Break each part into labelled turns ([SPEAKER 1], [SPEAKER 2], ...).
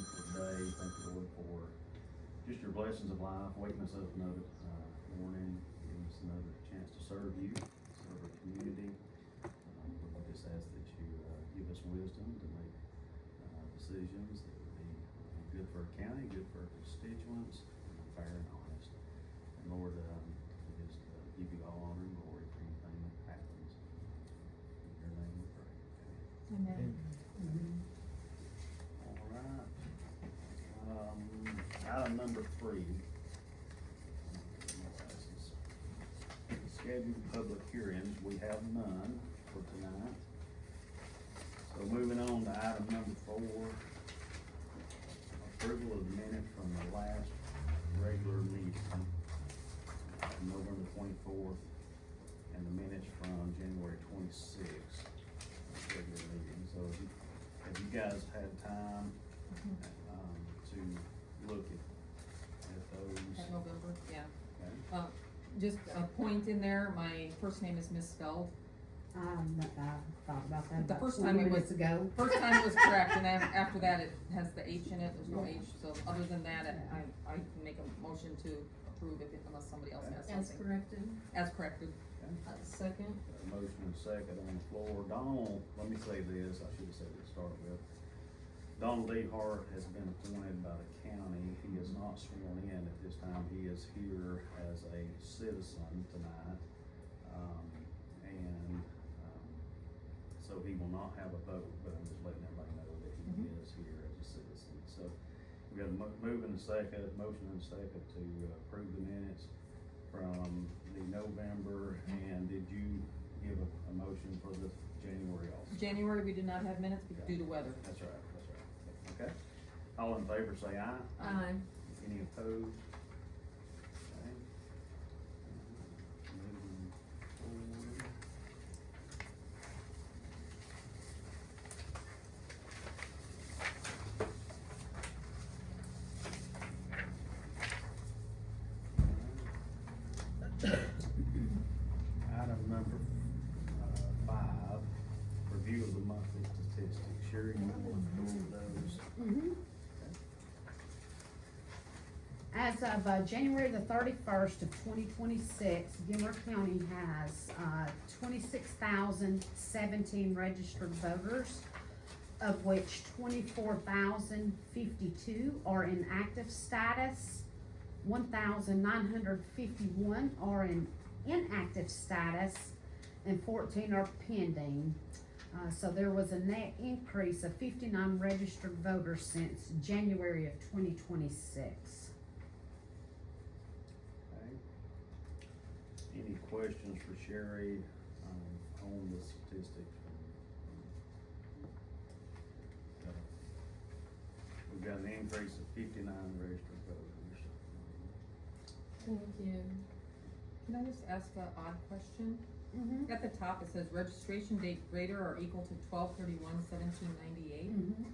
[SPEAKER 1] for today. Thank you, Lord, for just your blessings of life, waking us up another morning, giving us another chance to serve you, serve our community. Lord, we just ask that you give us wisdom to make decisions that would be good for our county, good for our constituents, fair and honest. And Lord, we just give you all honor and glory for anything that happens. In your name we pray.
[SPEAKER 2] Amen.
[SPEAKER 1] All right. Item number 3. Scheduled public hearings, we have none for tonight. So moving on to item number 4, approval of the minutes from the last regular meeting, November 24th, and the minutes from January 26th, regular meeting. So have you guys had time to look at those?
[SPEAKER 2] At November, yeah.
[SPEAKER 1] Okay.
[SPEAKER 2] Just a point in there, my first name is misspelled.
[SPEAKER 3] I thought about that
[SPEAKER 2] The
[SPEAKER 3] about
[SPEAKER 2] first
[SPEAKER 3] 20
[SPEAKER 2] time it
[SPEAKER 3] minutes
[SPEAKER 2] was-
[SPEAKER 3] ago.
[SPEAKER 2] First time it was correct, and then after that, it has the H in it, there's no H, so other than that, I can make a motion to approve it unless somebody else has
[SPEAKER 4] As
[SPEAKER 2] something.
[SPEAKER 4] corrected.
[SPEAKER 2] As corrected.
[SPEAKER 4] Second.
[SPEAKER 1] A motion and second on the floor. Donald, let me say this, I should have said it to start with. Donald D. Hart has been appointed by the county. He is not sworn in at this time. He is here as a citizen tonight. So he will not have a vote, but I'm just letting everybody know that he is here as a citizen. So we got a move and a second, motion and a second to approve the minutes from the November, and did you give a motion for the January also?
[SPEAKER 2] January, we did not have minutes due to weather.
[SPEAKER 1] That's right, okay. All in favor say aye.
[SPEAKER 4] Aye.
[SPEAKER 1] Any opposed? Okay. Moving forward. Item number 5, review of the monthly statistics. Sherry, you want to go over those?
[SPEAKER 3] As of January the 31st of 2026, Gilmer County has 26,017 registered voters, of which 24,052 are in active status, 1,951 are in inactive status, and 14 are pending. So there was a net increase of 59 registered voters since January of 2026.
[SPEAKER 1] Okay. Any questions for Sherry on the statistics? We've got an increase of 59 registered voters.
[SPEAKER 4] Thank you.
[SPEAKER 2] Can I just ask an odd question? At the top, it says registration date greater or equal to 12/31/1798.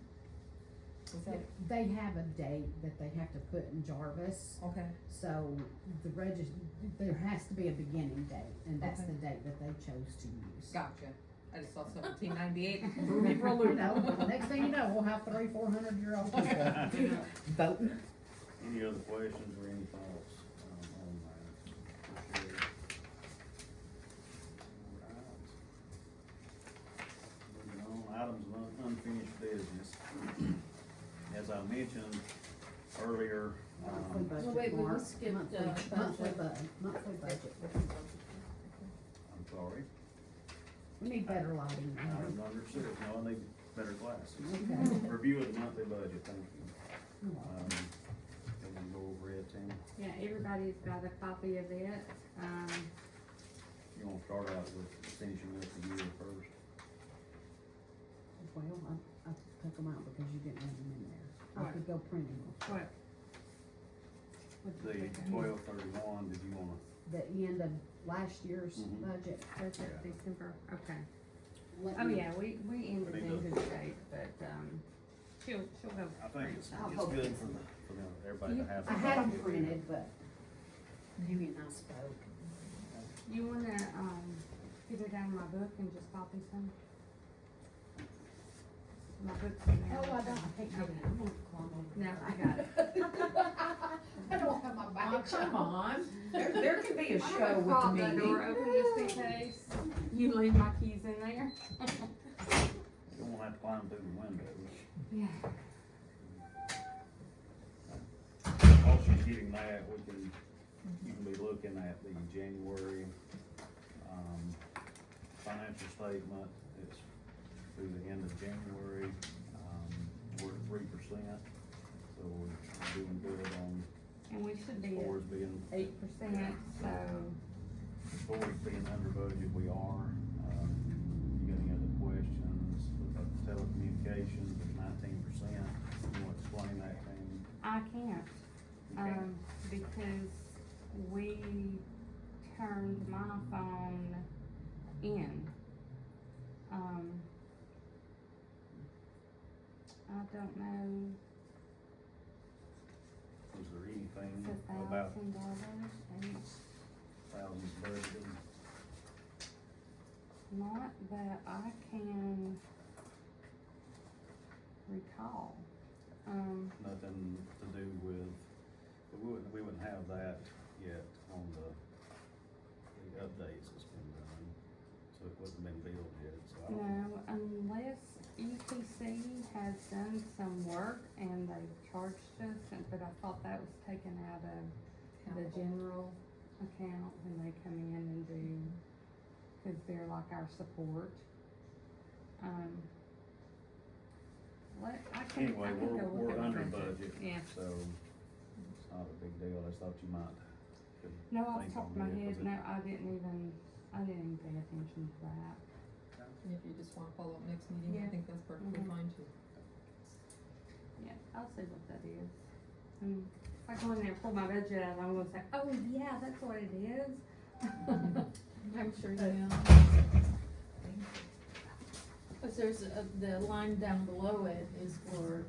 [SPEAKER 2] Is that,
[SPEAKER 3] They have a date that they have to put in Jarvis,
[SPEAKER 2] okay,
[SPEAKER 3] so there has to be a beginning date, and that's
[SPEAKER 2] Okay.
[SPEAKER 3] the date that they chose to use.
[SPEAKER 2] gotcha. I just saw 1798, threw me for a loop.
[SPEAKER 3] Next thing you know, we'll have 300-400-year-old people voting.
[SPEAKER 1] Any other questions or any thoughts on that? For Sherry? Moving on, items of unfinished business. As I mentioned earlier,
[SPEAKER 3] Monthly budget,
[SPEAKER 4] wait, we
[SPEAKER 3] Mark.
[SPEAKER 4] skipped,
[SPEAKER 3] Monthly
[SPEAKER 4] budget.
[SPEAKER 3] monthly budget.
[SPEAKER 1] I'm sorry,
[SPEAKER 3] We need better lighting.
[SPEAKER 1] item number 6, no, I need better glasses.
[SPEAKER 3] Okay.
[SPEAKER 1] Review of the monthly budget, thank you. Can we go over it, Tim?
[SPEAKER 5] Yeah, everybody's got a copy of it.
[SPEAKER 1] You wanna start out with finishing up the year first?
[SPEAKER 3] Well, I took them out because you didn't have them in there. I
[SPEAKER 5] Right.
[SPEAKER 3] could go print them.
[SPEAKER 5] What?
[SPEAKER 1] The 12/31, did you wanna?
[SPEAKER 3] The end of last year's
[SPEAKER 1] Mhm.
[SPEAKER 3] budget.
[SPEAKER 5] That's
[SPEAKER 1] Yeah.
[SPEAKER 5] it, December, okay.
[SPEAKER 3] Let
[SPEAKER 5] Oh,
[SPEAKER 3] me-
[SPEAKER 5] yeah, we ended
[SPEAKER 1] Let me
[SPEAKER 5] in
[SPEAKER 1] look.
[SPEAKER 5] good shape, but, she'll go.
[SPEAKER 1] I think it's
[SPEAKER 3] I'll
[SPEAKER 1] good
[SPEAKER 3] hope
[SPEAKER 1] for
[SPEAKER 3] it's-
[SPEAKER 1] everybody to have.
[SPEAKER 3] I had them printed, but maybe and I spoke.
[SPEAKER 5] You wanna, get it out of my book and just copy some? My book's in there.
[SPEAKER 3] Oh, I don't, I can't get it. I'm gonna climb over.
[SPEAKER 5] No, I got it.
[SPEAKER 3] I don't have my
[SPEAKER 6] Oh,
[SPEAKER 3] back.
[SPEAKER 6] come on, there can be a
[SPEAKER 5] I'm
[SPEAKER 6] show
[SPEAKER 5] gonna
[SPEAKER 6] with
[SPEAKER 5] prop
[SPEAKER 6] the
[SPEAKER 5] that
[SPEAKER 6] meeting.
[SPEAKER 5] door open just in case you leave my keys in there.
[SPEAKER 1] You don't have to climb through the windows.
[SPEAKER 5] Yeah.
[SPEAKER 1] While she's getting that, you can be looking at the January, financial statement. It's through the end of January, we're at 3%, so we're doing good on,
[SPEAKER 5] And we should be
[SPEAKER 1] as far as
[SPEAKER 5] at
[SPEAKER 1] being,
[SPEAKER 5] 8%, so,
[SPEAKER 1] as far as being under budget, we are. You got any other questions about telecommunications, there's 19%, you wanna explain that to me?
[SPEAKER 5] I can't.
[SPEAKER 1] Okay.
[SPEAKER 5] Because we turned my phone in. I don't know,
[SPEAKER 1] Was there anything
[SPEAKER 5] it's
[SPEAKER 1] about
[SPEAKER 5] $1,000 and
[SPEAKER 1] thousands budgeted?
[SPEAKER 5] not that I can recall.
[SPEAKER 1] Nothing to do with, we wouldn't have that yet on the updates that's been done, so it wouldn't been billed yet, so I don't know.
[SPEAKER 5] No, unless EPC has done some work and they've charged us, but I thought that was taken out of the general account when they come in and do, cause they're like our support. I can
[SPEAKER 1] Anyway,
[SPEAKER 5] go look
[SPEAKER 1] we're
[SPEAKER 5] at my
[SPEAKER 1] under budget,
[SPEAKER 5] Yeah.
[SPEAKER 1] so it's not a big deal, I just thought you might could
[SPEAKER 5] No, off the
[SPEAKER 1] think
[SPEAKER 5] top
[SPEAKER 1] on
[SPEAKER 5] of my
[SPEAKER 1] that,
[SPEAKER 5] head,
[SPEAKER 1] 'cause
[SPEAKER 5] no, I didn't even pay attention to that.
[SPEAKER 2] And if you just wanna follow up next meeting, I
[SPEAKER 5] Yeah.
[SPEAKER 2] think that's perfectly
[SPEAKER 5] Mhm.
[SPEAKER 2] fine too.
[SPEAKER 5] Yeah, I'll see what that is. If I go in there and pull my budget out, I'm gonna say, oh yeah, that's what it is.
[SPEAKER 4] I'm sure you will. Cause there's the line down below it is for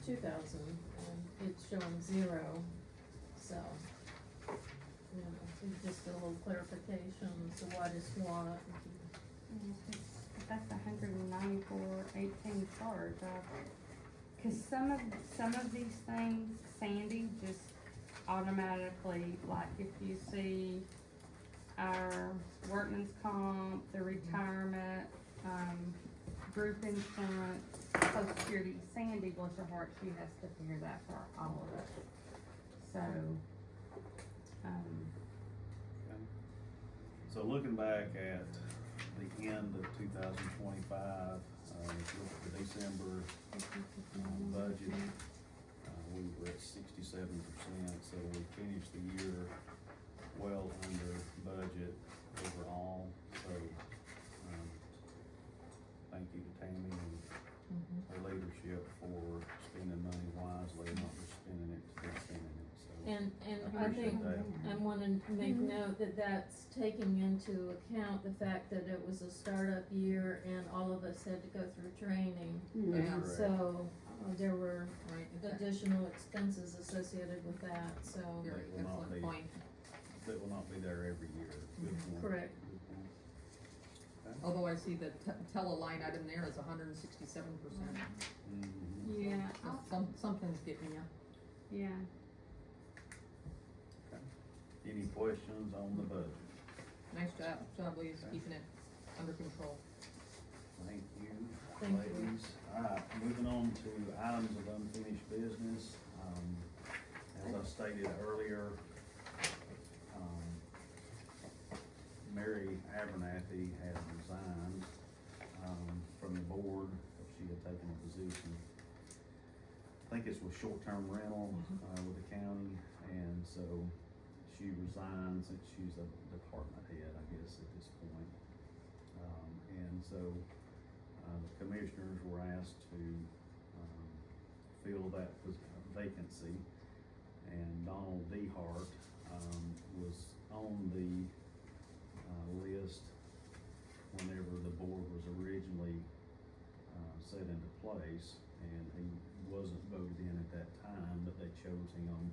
[SPEAKER 4] 2,000 and it's showing 0, so. You know, so just a little clarification as to what is what.
[SPEAKER 5] That's $194.18 charge. Cause some of these things, Sandy just automatically, like if you see our workman's comp, the retirement, group insurance, social security, Sandy, bless her heart, she has to figure that for all of it. So,
[SPEAKER 1] So looking back at the end of 2025, if you look at the December budget, we were at 67%, so we finished the year well under budget overall, so, thank you to Tammy and her leadership for spending money wisely, not just spending it to be spending it, so.
[SPEAKER 4] And I
[SPEAKER 1] Appreciate
[SPEAKER 4] think,
[SPEAKER 1] that.
[SPEAKER 4] I wanted to make note that that's taking into account the fact that it was a startup year and all of us had to go through training.
[SPEAKER 2] Yeah.
[SPEAKER 4] And
[SPEAKER 1] Correct.
[SPEAKER 4] so, there were
[SPEAKER 2] Right, exactly.
[SPEAKER 4] additional expenses associated with that, so.
[SPEAKER 2] Very
[SPEAKER 1] They will not
[SPEAKER 2] excellent
[SPEAKER 1] be-
[SPEAKER 2] point.
[SPEAKER 1] That will not be there every year. Good point.
[SPEAKER 4] Correct.
[SPEAKER 1] Good point. Okay.
[SPEAKER 2] Although I see the tele line item there is 167%.
[SPEAKER 1] Mhm.
[SPEAKER 5] yeah,
[SPEAKER 2] So something's getting you.
[SPEAKER 5] yeah.
[SPEAKER 1] Any questions on the budget?
[SPEAKER 2] Nice job, Lee, keeping it under control.
[SPEAKER 1] Thank you,
[SPEAKER 4] Thank you.
[SPEAKER 1] ladies. Alright, moving on to items of unfinished business. As I stated earlier, Mary Abernathy had resigned, from the board. She had taken a position, I think it's with short-term rental, with the county, and so she resigned since she's a department head, I guess, at this point. And so, the commissioners were asked to, fill that vacancy, and Donald DeHart, was on the, list whenever the board was originally, set into place, and he wasn't voted in at that time, but they chose him,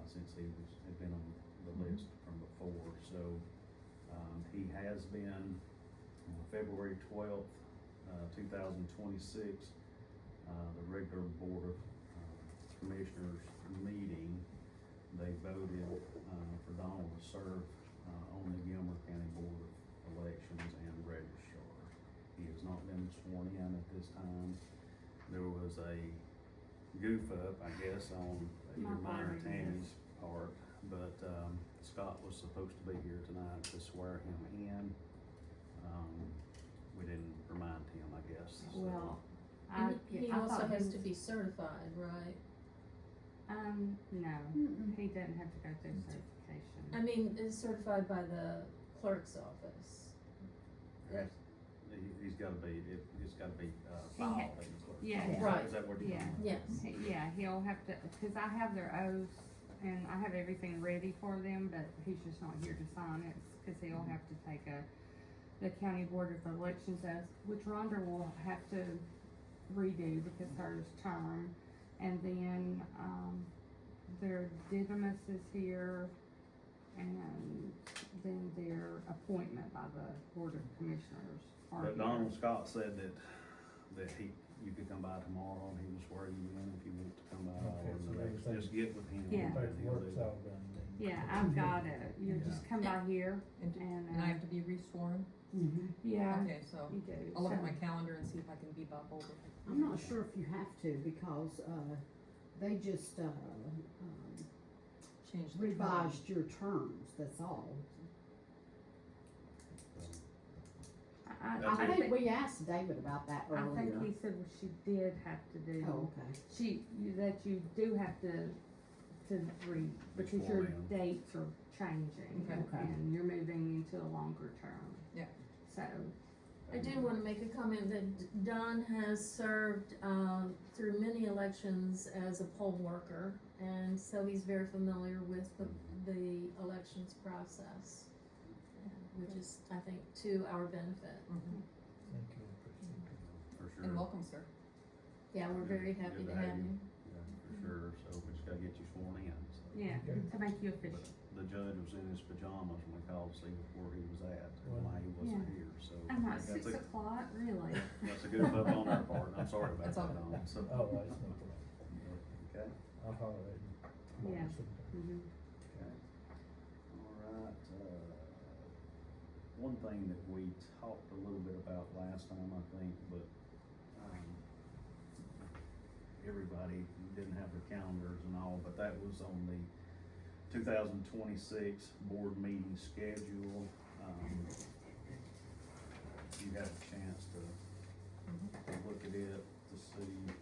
[SPEAKER 1] since he had been on the list from before, so, he has been, February 12th, 2026, the regular Board of Commissioners meeting, they voted for Donald to serve on the Gilmer County Board of Elections and Registrars. He has not been sworn in at this time. There was a goof up, I guess, on either
[SPEAKER 5] My
[SPEAKER 1] mine or
[SPEAKER 5] part,
[SPEAKER 1] Tammy's part, but Scott was supposed to be here tonight to swear him in. We didn't remind him, I guess. so.
[SPEAKER 5] Well,
[SPEAKER 4] And he
[SPEAKER 5] I
[SPEAKER 4] also
[SPEAKER 5] thought he
[SPEAKER 4] has
[SPEAKER 5] was-
[SPEAKER 4] to be certified, right?
[SPEAKER 5] No,
[SPEAKER 3] Mm-mm.
[SPEAKER 5] he doesn't have to go through certification.
[SPEAKER 4] I mean, is certified by the clerk's office.
[SPEAKER 1] Yes. He's gotta be, it's gotta be
[SPEAKER 5] He
[SPEAKER 1] filed
[SPEAKER 5] ha-
[SPEAKER 1] in the clerk.
[SPEAKER 5] yeah.
[SPEAKER 1] Is that-
[SPEAKER 4] Right.
[SPEAKER 1] Is that what you're
[SPEAKER 5] Yeah.
[SPEAKER 1] talking about?
[SPEAKER 4] Yes.
[SPEAKER 5] Yeah, he'll have to, cause I have their oaths and I have everything ready for them, but he's just not here to sign it, cause he'll have to take the county board of elections oath, which Rhonda will have to redo because hers term. And then, their didymus is here, and then their appointment by the board of commissioners are
[SPEAKER 1] But
[SPEAKER 5] here.
[SPEAKER 1] Donald Scott said that you could come by tomorrow and he will swear you in if you want to come by.
[SPEAKER 7] Okay,
[SPEAKER 1] or
[SPEAKER 7] so
[SPEAKER 1] the next-
[SPEAKER 7] everything-
[SPEAKER 1] Just get with him.
[SPEAKER 5] Yeah.
[SPEAKER 1] and he'll do
[SPEAKER 7] Paperwork's
[SPEAKER 1] it.
[SPEAKER 7] all done then.
[SPEAKER 5] Yeah, I've got it, you just come by here
[SPEAKER 2] And,
[SPEAKER 5] and,
[SPEAKER 2] and I have to be resworn?
[SPEAKER 3] Mhm.
[SPEAKER 5] yeah,
[SPEAKER 2] Okay, so
[SPEAKER 5] you do.
[SPEAKER 2] I'll look at
[SPEAKER 5] So-
[SPEAKER 2] my calendar and see if I can bebop over.
[SPEAKER 3] I'm not sure if you have to, because, they just,
[SPEAKER 2] Change the term.
[SPEAKER 3] revised your terms, that's all.
[SPEAKER 5] I
[SPEAKER 1] That's
[SPEAKER 3] I
[SPEAKER 1] it.
[SPEAKER 3] think we asked David about that
[SPEAKER 5] I think
[SPEAKER 3] earlier.
[SPEAKER 5] he said she did have to do.
[SPEAKER 3] Oh, okay.
[SPEAKER 5] That you do have to read, because your
[SPEAKER 1] Sworn in.
[SPEAKER 5] dates are changing.
[SPEAKER 2] Okay.
[SPEAKER 3] Okay.
[SPEAKER 5] And you're moving into a longer term.
[SPEAKER 2] Yeah.
[SPEAKER 5] So,
[SPEAKER 4] I do wanna make a comment that Don has served, through many elections as a poll worker, and so he's very familiar with the elections process, which is, I think, to our benefit.
[SPEAKER 2] Mhm.
[SPEAKER 7] Thank you, appreciate it.
[SPEAKER 1] For sure.
[SPEAKER 2] And welcome, sir.
[SPEAKER 4] Yeah, we're very happy to have you.
[SPEAKER 1] Yeah, for sure, so we just gotta get you sworn in, so.
[SPEAKER 5] yeah,
[SPEAKER 7] Okay.
[SPEAKER 5] to make you
[SPEAKER 1] But
[SPEAKER 5] official.
[SPEAKER 1] the judge was in his pajamas when we called to see where he was at, and why he wasn't
[SPEAKER 5] Yeah.
[SPEAKER 1] here, so.
[SPEAKER 5] I'm not
[SPEAKER 1] that's
[SPEAKER 5] 6
[SPEAKER 1] a-
[SPEAKER 5] o'clock, really.
[SPEAKER 1] That's a good up on our part, I'm sorry about
[SPEAKER 2] That's
[SPEAKER 1] that,
[SPEAKER 2] all.
[SPEAKER 1] Don, so.
[SPEAKER 7] Oh, that's no problem.
[SPEAKER 1] Okay,
[SPEAKER 7] I'll holler at you.
[SPEAKER 5] Yeah.
[SPEAKER 7] Sometime.
[SPEAKER 1] okay. Alright, one thing that we talked a little bit about last time, I think, but, everybody didn't have their calendars and all, but that was on the 2026 board meeting schedule. You had a chance to look at it, to see,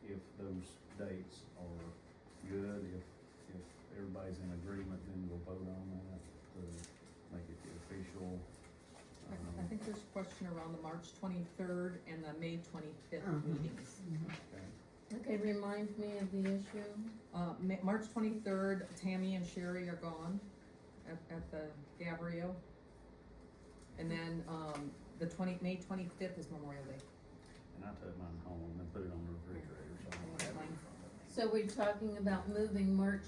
[SPEAKER 1] if those dates are good, if everybody's in agreement, then we'll vote on that to make it the official.
[SPEAKER 2] I think there's a question around the March 23rd and the May 25th
[SPEAKER 3] Uh-huh.
[SPEAKER 2] meetings.
[SPEAKER 1] Okay.
[SPEAKER 4] Okay, remind me of the issue.
[SPEAKER 2] March 23rd, Tammy and Sherry are gone at the Gabrielle. And then, May 25th is Memorial Day.
[SPEAKER 1] And I took mine home and put it on the refrigerator, so I don't have it.
[SPEAKER 4] So we're talking about moving the March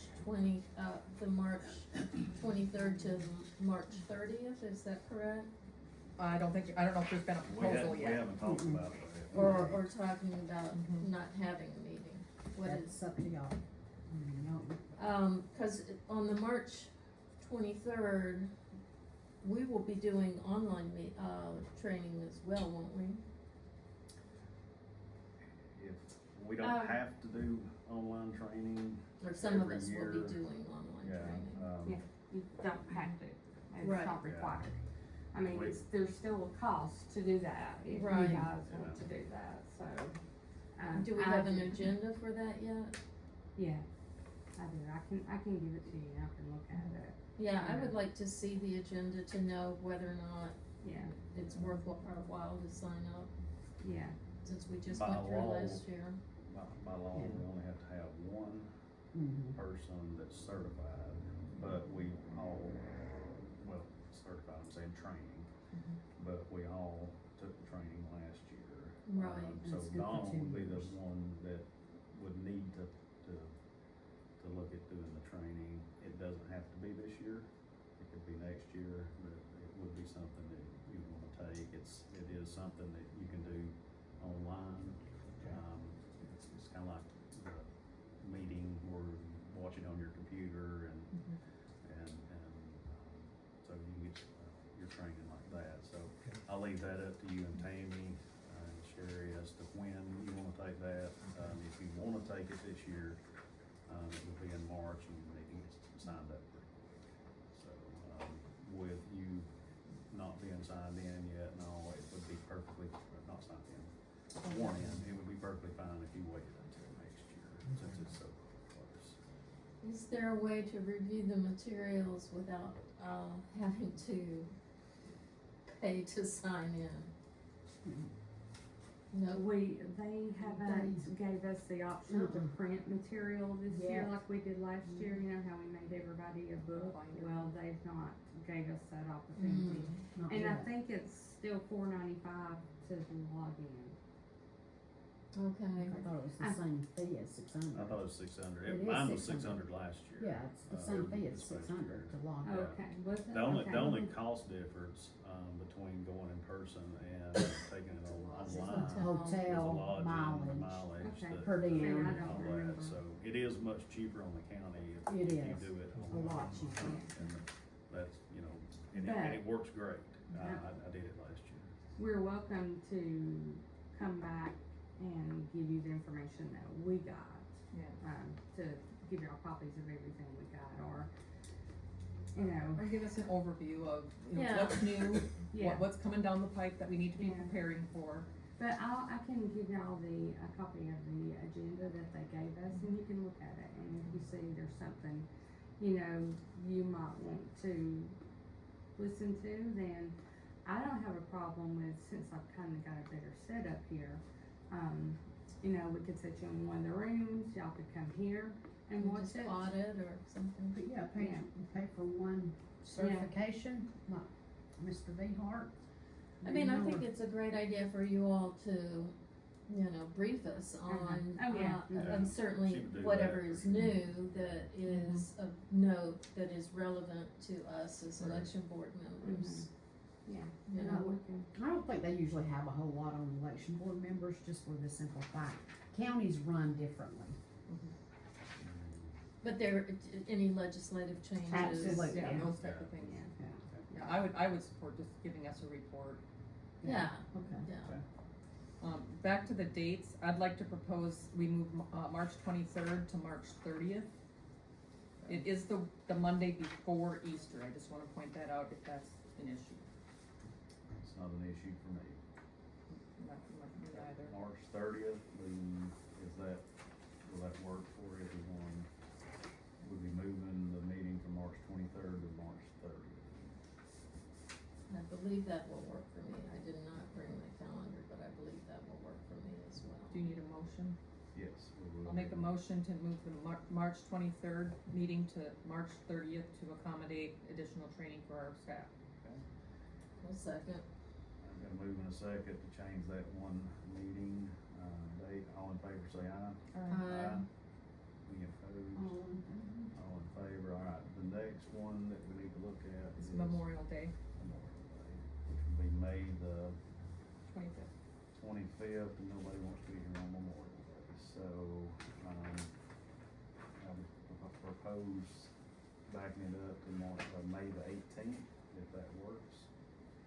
[SPEAKER 4] 23rd to March 30th, is that correct?
[SPEAKER 2] I don't know if there's been a proposal
[SPEAKER 1] We
[SPEAKER 2] yet.
[SPEAKER 1] haven't talked about it yet.
[SPEAKER 4] Or talking about
[SPEAKER 2] Mhm.
[SPEAKER 4] not having a meeting? What is,
[SPEAKER 3] That's up to y'all. I mean, y'all-
[SPEAKER 4] cause on the March 23rd, we will be doing online training as well, won't we?
[SPEAKER 1] If we don't have to do online training,
[SPEAKER 4] Or some of
[SPEAKER 1] Every
[SPEAKER 4] us will
[SPEAKER 1] year.
[SPEAKER 4] be doing online
[SPEAKER 1] yeah,
[SPEAKER 4] training.
[SPEAKER 5] Yeah. You don't have to, it's
[SPEAKER 4] Right.
[SPEAKER 5] not
[SPEAKER 1] Yeah.
[SPEAKER 5] required. I mean,
[SPEAKER 1] We-
[SPEAKER 5] there's still a cost to do that, if you
[SPEAKER 4] Right.
[SPEAKER 5] guys
[SPEAKER 1] Yeah.
[SPEAKER 5] want to do that, so.
[SPEAKER 4] Do we have an agenda for that yet?
[SPEAKER 5] Yeah, I do, I can give it to you, I can look at it,
[SPEAKER 4] Yeah, I would like to see the agenda to know whether or not
[SPEAKER 5] yeah,
[SPEAKER 4] it's worth our while to sign up,
[SPEAKER 5] yeah,
[SPEAKER 4] since we just
[SPEAKER 1] By
[SPEAKER 4] went through
[SPEAKER 1] law.
[SPEAKER 4] last year.
[SPEAKER 1] by law, we only have to have one
[SPEAKER 3] Mhm.
[SPEAKER 1] person that's certified, but we all, well, certified, I'm saying training, but we all took the training last year.
[SPEAKER 4] Right.
[SPEAKER 1] So
[SPEAKER 3] That's good for
[SPEAKER 1] Donald
[SPEAKER 3] 2
[SPEAKER 1] would be the
[SPEAKER 3] years.
[SPEAKER 1] one that would need to look at doing the training. It doesn't have to be this year, it could be next year, but it would be something that you wanna take. is something that you can do online. It's kinda like the meeting where you watch it on your computer and so you get your training like that. So I'll leave that up to you and Tammy and Sherry as to when you wanna take that. If you wanna take it this year, it will be in March and you need to get signed up pretty quick. So, with you not being signed in yet and all, it would be perfectly, not signed in, sworn in, it would be perfectly fine if you waited until next year, since it's so close.
[SPEAKER 4] Is there a way to review the materials without, having to pay to sign in? No,
[SPEAKER 5] They haven't gave us the option to print material this year
[SPEAKER 3] Yeah.
[SPEAKER 5] like we did last year, you know how we made everybody a book? Well, they've not gave us that opportunity.
[SPEAKER 3] Not
[SPEAKER 5] And I
[SPEAKER 3] yet.
[SPEAKER 5] think it's still $4.95 to log in.
[SPEAKER 4] okay.
[SPEAKER 3] I thought it was the same fee as 600.
[SPEAKER 1] I thought it was 600.
[SPEAKER 3] It is
[SPEAKER 1] Mine was
[SPEAKER 3] 600.
[SPEAKER 1] 600 last year.
[SPEAKER 3] Yeah, it's the same fee as
[SPEAKER 1] this past
[SPEAKER 3] 600
[SPEAKER 1] year.
[SPEAKER 3] to log in.
[SPEAKER 1] Yeah.
[SPEAKER 5] Okay, was it?
[SPEAKER 1] The only,
[SPEAKER 5] Okay.
[SPEAKER 1] the only cost difference, between going in person and taking it online was the
[SPEAKER 3] Hotel,
[SPEAKER 1] lodging, the
[SPEAKER 3] mileage,
[SPEAKER 1] mileage,
[SPEAKER 5] Okay.
[SPEAKER 1] the
[SPEAKER 3] per
[SPEAKER 5] See, I
[SPEAKER 3] diem,
[SPEAKER 5] don't
[SPEAKER 1] all
[SPEAKER 5] remember.
[SPEAKER 1] that, so it is much cheaper on the county if
[SPEAKER 3] It
[SPEAKER 1] you
[SPEAKER 3] is.
[SPEAKER 1] do it
[SPEAKER 3] a
[SPEAKER 1] online.
[SPEAKER 3] lot cheaper.
[SPEAKER 1] And that's, and it works great. I did it last year.
[SPEAKER 5] We're welcome to come back and give you the information that we got,
[SPEAKER 2] Yeah.
[SPEAKER 5] to give y'all copies of everything we got, or, you know,
[SPEAKER 2] Or give us an overview of,
[SPEAKER 4] Yeah.
[SPEAKER 2] what's new,
[SPEAKER 5] yeah.
[SPEAKER 2] what's coming down the pipe that we need to be
[SPEAKER 5] Yeah.
[SPEAKER 2] preparing for.
[SPEAKER 5] But I can give y'all a copy of the agenda that they gave us, and you can look at it, and if you see there's something, you might want to listen to, then I don't have a problem with, since I've kinda got a better setup here, we could set you in one of the rooms, y'all could come here and watch
[SPEAKER 4] Just
[SPEAKER 5] it.
[SPEAKER 4] audit or something.
[SPEAKER 3] But yeah, pay for one certification, like Mr. V Hart.
[SPEAKER 4] I mean, I think it's a great idea for you all to, brief us on,
[SPEAKER 5] Oh, yeah.
[SPEAKER 4] and certainly
[SPEAKER 1] She would do
[SPEAKER 4] whatever
[SPEAKER 1] that.
[SPEAKER 4] is new that is of note, that is relevant to us as
[SPEAKER 1] Right.
[SPEAKER 4] election board members.
[SPEAKER 5] Yeah,
[SPEAKER 4] You
[SPEAKER 5] and
[SPEAKER 4] know,
[SPEAKER 5] we can,
[SPEAKER 3] I don't think they usually have a whole lot on election board members, just for the simple fact, counties run differently.
[SPEAKER 4] but there, any legislative changes.
[SPEAKER 3] Absolutely.
[SPEAKER 2] Yeah,
[SPEAKER 3] Yeah.
[SPEAKER 2] those type of things.
[SPEAKER 5] yeah.
[SPEAKER 2] Yeah, I would support just giving us a report.
[SPEAKER 4] Yeah,
[SPEAKER 3] Okay.
[SPEAKER 4] yeah.
[SPEAKER 2] Back to the dates, I'd like to propose we move, March 23rd to March 30th. It is the Monday before Easter, I just wanna point that out if that's an issue.
[SPEAKER 1] It's not an issue for me.
[SPEAKER 2] Not me either.
[SPEAKER 1] March 30th, will that work for everyone? We'll be moving the meeting from March 23rd to March 30th.
[SPEAKER 4] I believe that will work for me. I did not bring my calendar, but I believe that will work for me as well.
[SPEAKER 2] Do you need a motion?
[SPEAKER 1] Yes. we will.
[SPEAKER 2] I'll make a motion to move the March 23rd meeting to March 30th to accommodate additional training for our staff.
[SPEAKER 1] Okay.
[SPEAKER 4] One second.
[SPEAKER 1] I'm gonna move in a second to change that one meeting, date. All in favor say aye.
[SPEAKER 4] Aye.
[SPEAKER 1] Any opposed?
[SPEAKER 3] All in
[SPEAKER 1] All in favor, alright, the next one that we need to look at
[SPEAKER 2] It's
[SPEAKER 1] is
[SPEAKER 2] Memorial Day,
[SPEAKER 1] Memorial Day, which will be May the
[SPEAKER 2] 25th.
[SPEAKER 1] 25th, and nobody wants to be here on Memorial Day, so, I would propose backing it up to May the 18th, if that works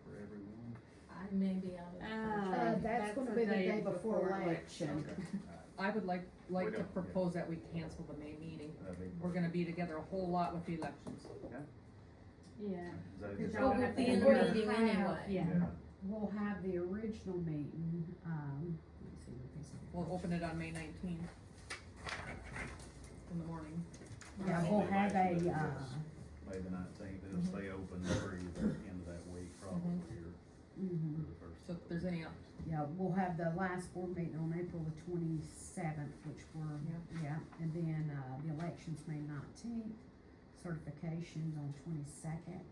[SPEAKER 1] for everyone.
[SPEAKER 4] I may be out of the country.
[SPEAKER 3] That's gonna be the day before election.
[SPEAKER 1] Okay, alright,
[SPEAKER 2] I would like
[SPEAKER 1] We're
[SPEAKER 2] to
[SPEAKER 1] gonna-
[SPEAKER 2] propose that we cancel the May meeting.
[SPEAKER 1] that'd be.
[SPEAKER 2] We're gonna be together a whole lot with the elections.
[SPEAKER 1] Okay.
[SPEAKER 5] Yeah.
[SPEAKER 1] Is that-
[SPEAKER 5] Cause
[SPEAKER 1] is
[SPEAKER 5] y'all
[SPEAKER 4] Well,
[SPEAKER 5] have
[SPEAKER 4] we'll
[SPEAKER 5] to
[SPEAKER 4] be in
[SPEAKER 5] go
[SPEAKER 4] the
[SPEAKER 5] to
[SPEAKER 4] meeting anyway.
[SPEAKER 5] Yeah.
[SPEAKER 3] We'll have the original meeting, let me see what this is.
[SPEAKER 2] We'll open it on May 19th in the morning.
[SPEAKER 3] Yeah, we'll have a,
[SPEAKER 1] May the 19th, it'll stay open through the end of that week, probably, or
[SPEAKER 3] mhm.
[SPEAKER 1] the first.
[SPEAKER 2] So if there's any,
[SPEAKER 3] Yeah, we'll have the last board meeting on April the 27th, which we're, and then, the election's May 19th, certifications on 22nd.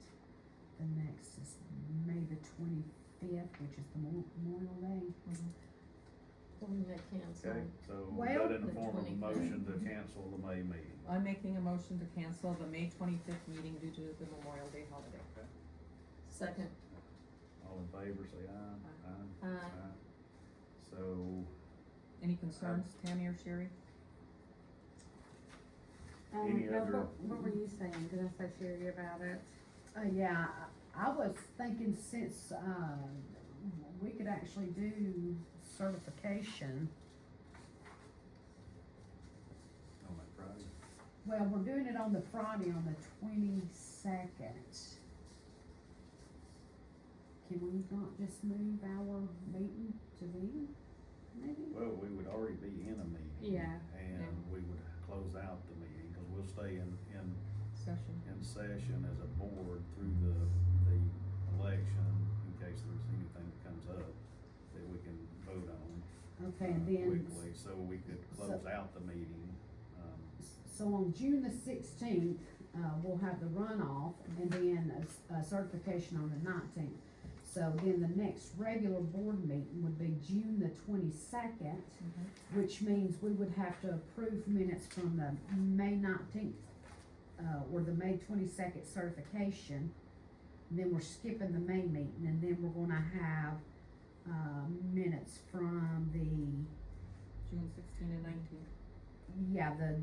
[SPEAKER 3] The next is May the 25th, which is the Memorial Day.
[SPEAKER 4] So we may cancel.
[SPEAKER 1] Okay, so we
[SPEAKER 3] Well-
[SPEAKER 1] got in the
[SPEAKER 4] The
[SPEAKER 1] form of a
[SPEAKER 4] 25th.
[SPEAKER 1] motion to cancel the May meeting.
[SPEAKER 2] I'm making a motion to cancel the May 25th meeting due to the Memorial Day holiday.
[SPEAKER 4] Second.
[SPEAKER 1] All in favor, say aye.
[SPEAKER 4] Aye.
[SPEAKER 1] So,
[SPEAKER 2] Any concerns, Tammy or Sherry?
[SPEAKER 1] Any
[SPEAKER 5] no,
[SPEAKER 1] other-
[SPEAKER 5] what were you saying? Did I say Sherry about it?
[SPEAKER 3] Yeah, I was thinking since, we could actually do certification.
[SPEAKER 1] on that Friday,
[SPEAKER 3] Well, we're doing it on the Friday, on the 22nd. Can we not just move our meeting to then, maybe?
[SPEAKER 1] well, we would already be in a meeting.
[SPEAKER 5] Yeah.
[SPEAKER 1] And we would close out the meeting, cause we'll stay in
[SPEAKER 2] Session.
[SPEAKER 1] session as a board through the election, in case there's anything that comes up that we can vote on.
[SPEAKER 3] Okay, and then,
[SPEAKER 1] Quickly, so we could close out the meeting,
[SPEAKER 3] so on June the 16th, we'll have the runoff, and then a certification on the 19th. So then the next regular board meeting would be June the 22nd, which means we would have to approve minutes from the May 19th, or the May 22nd certification. And then we're skipping the May meeting, and then we're gonna have, minutes from the,
[SPEAKER 2] June 16 and 19.
[SPEAKER 3] yeah, the,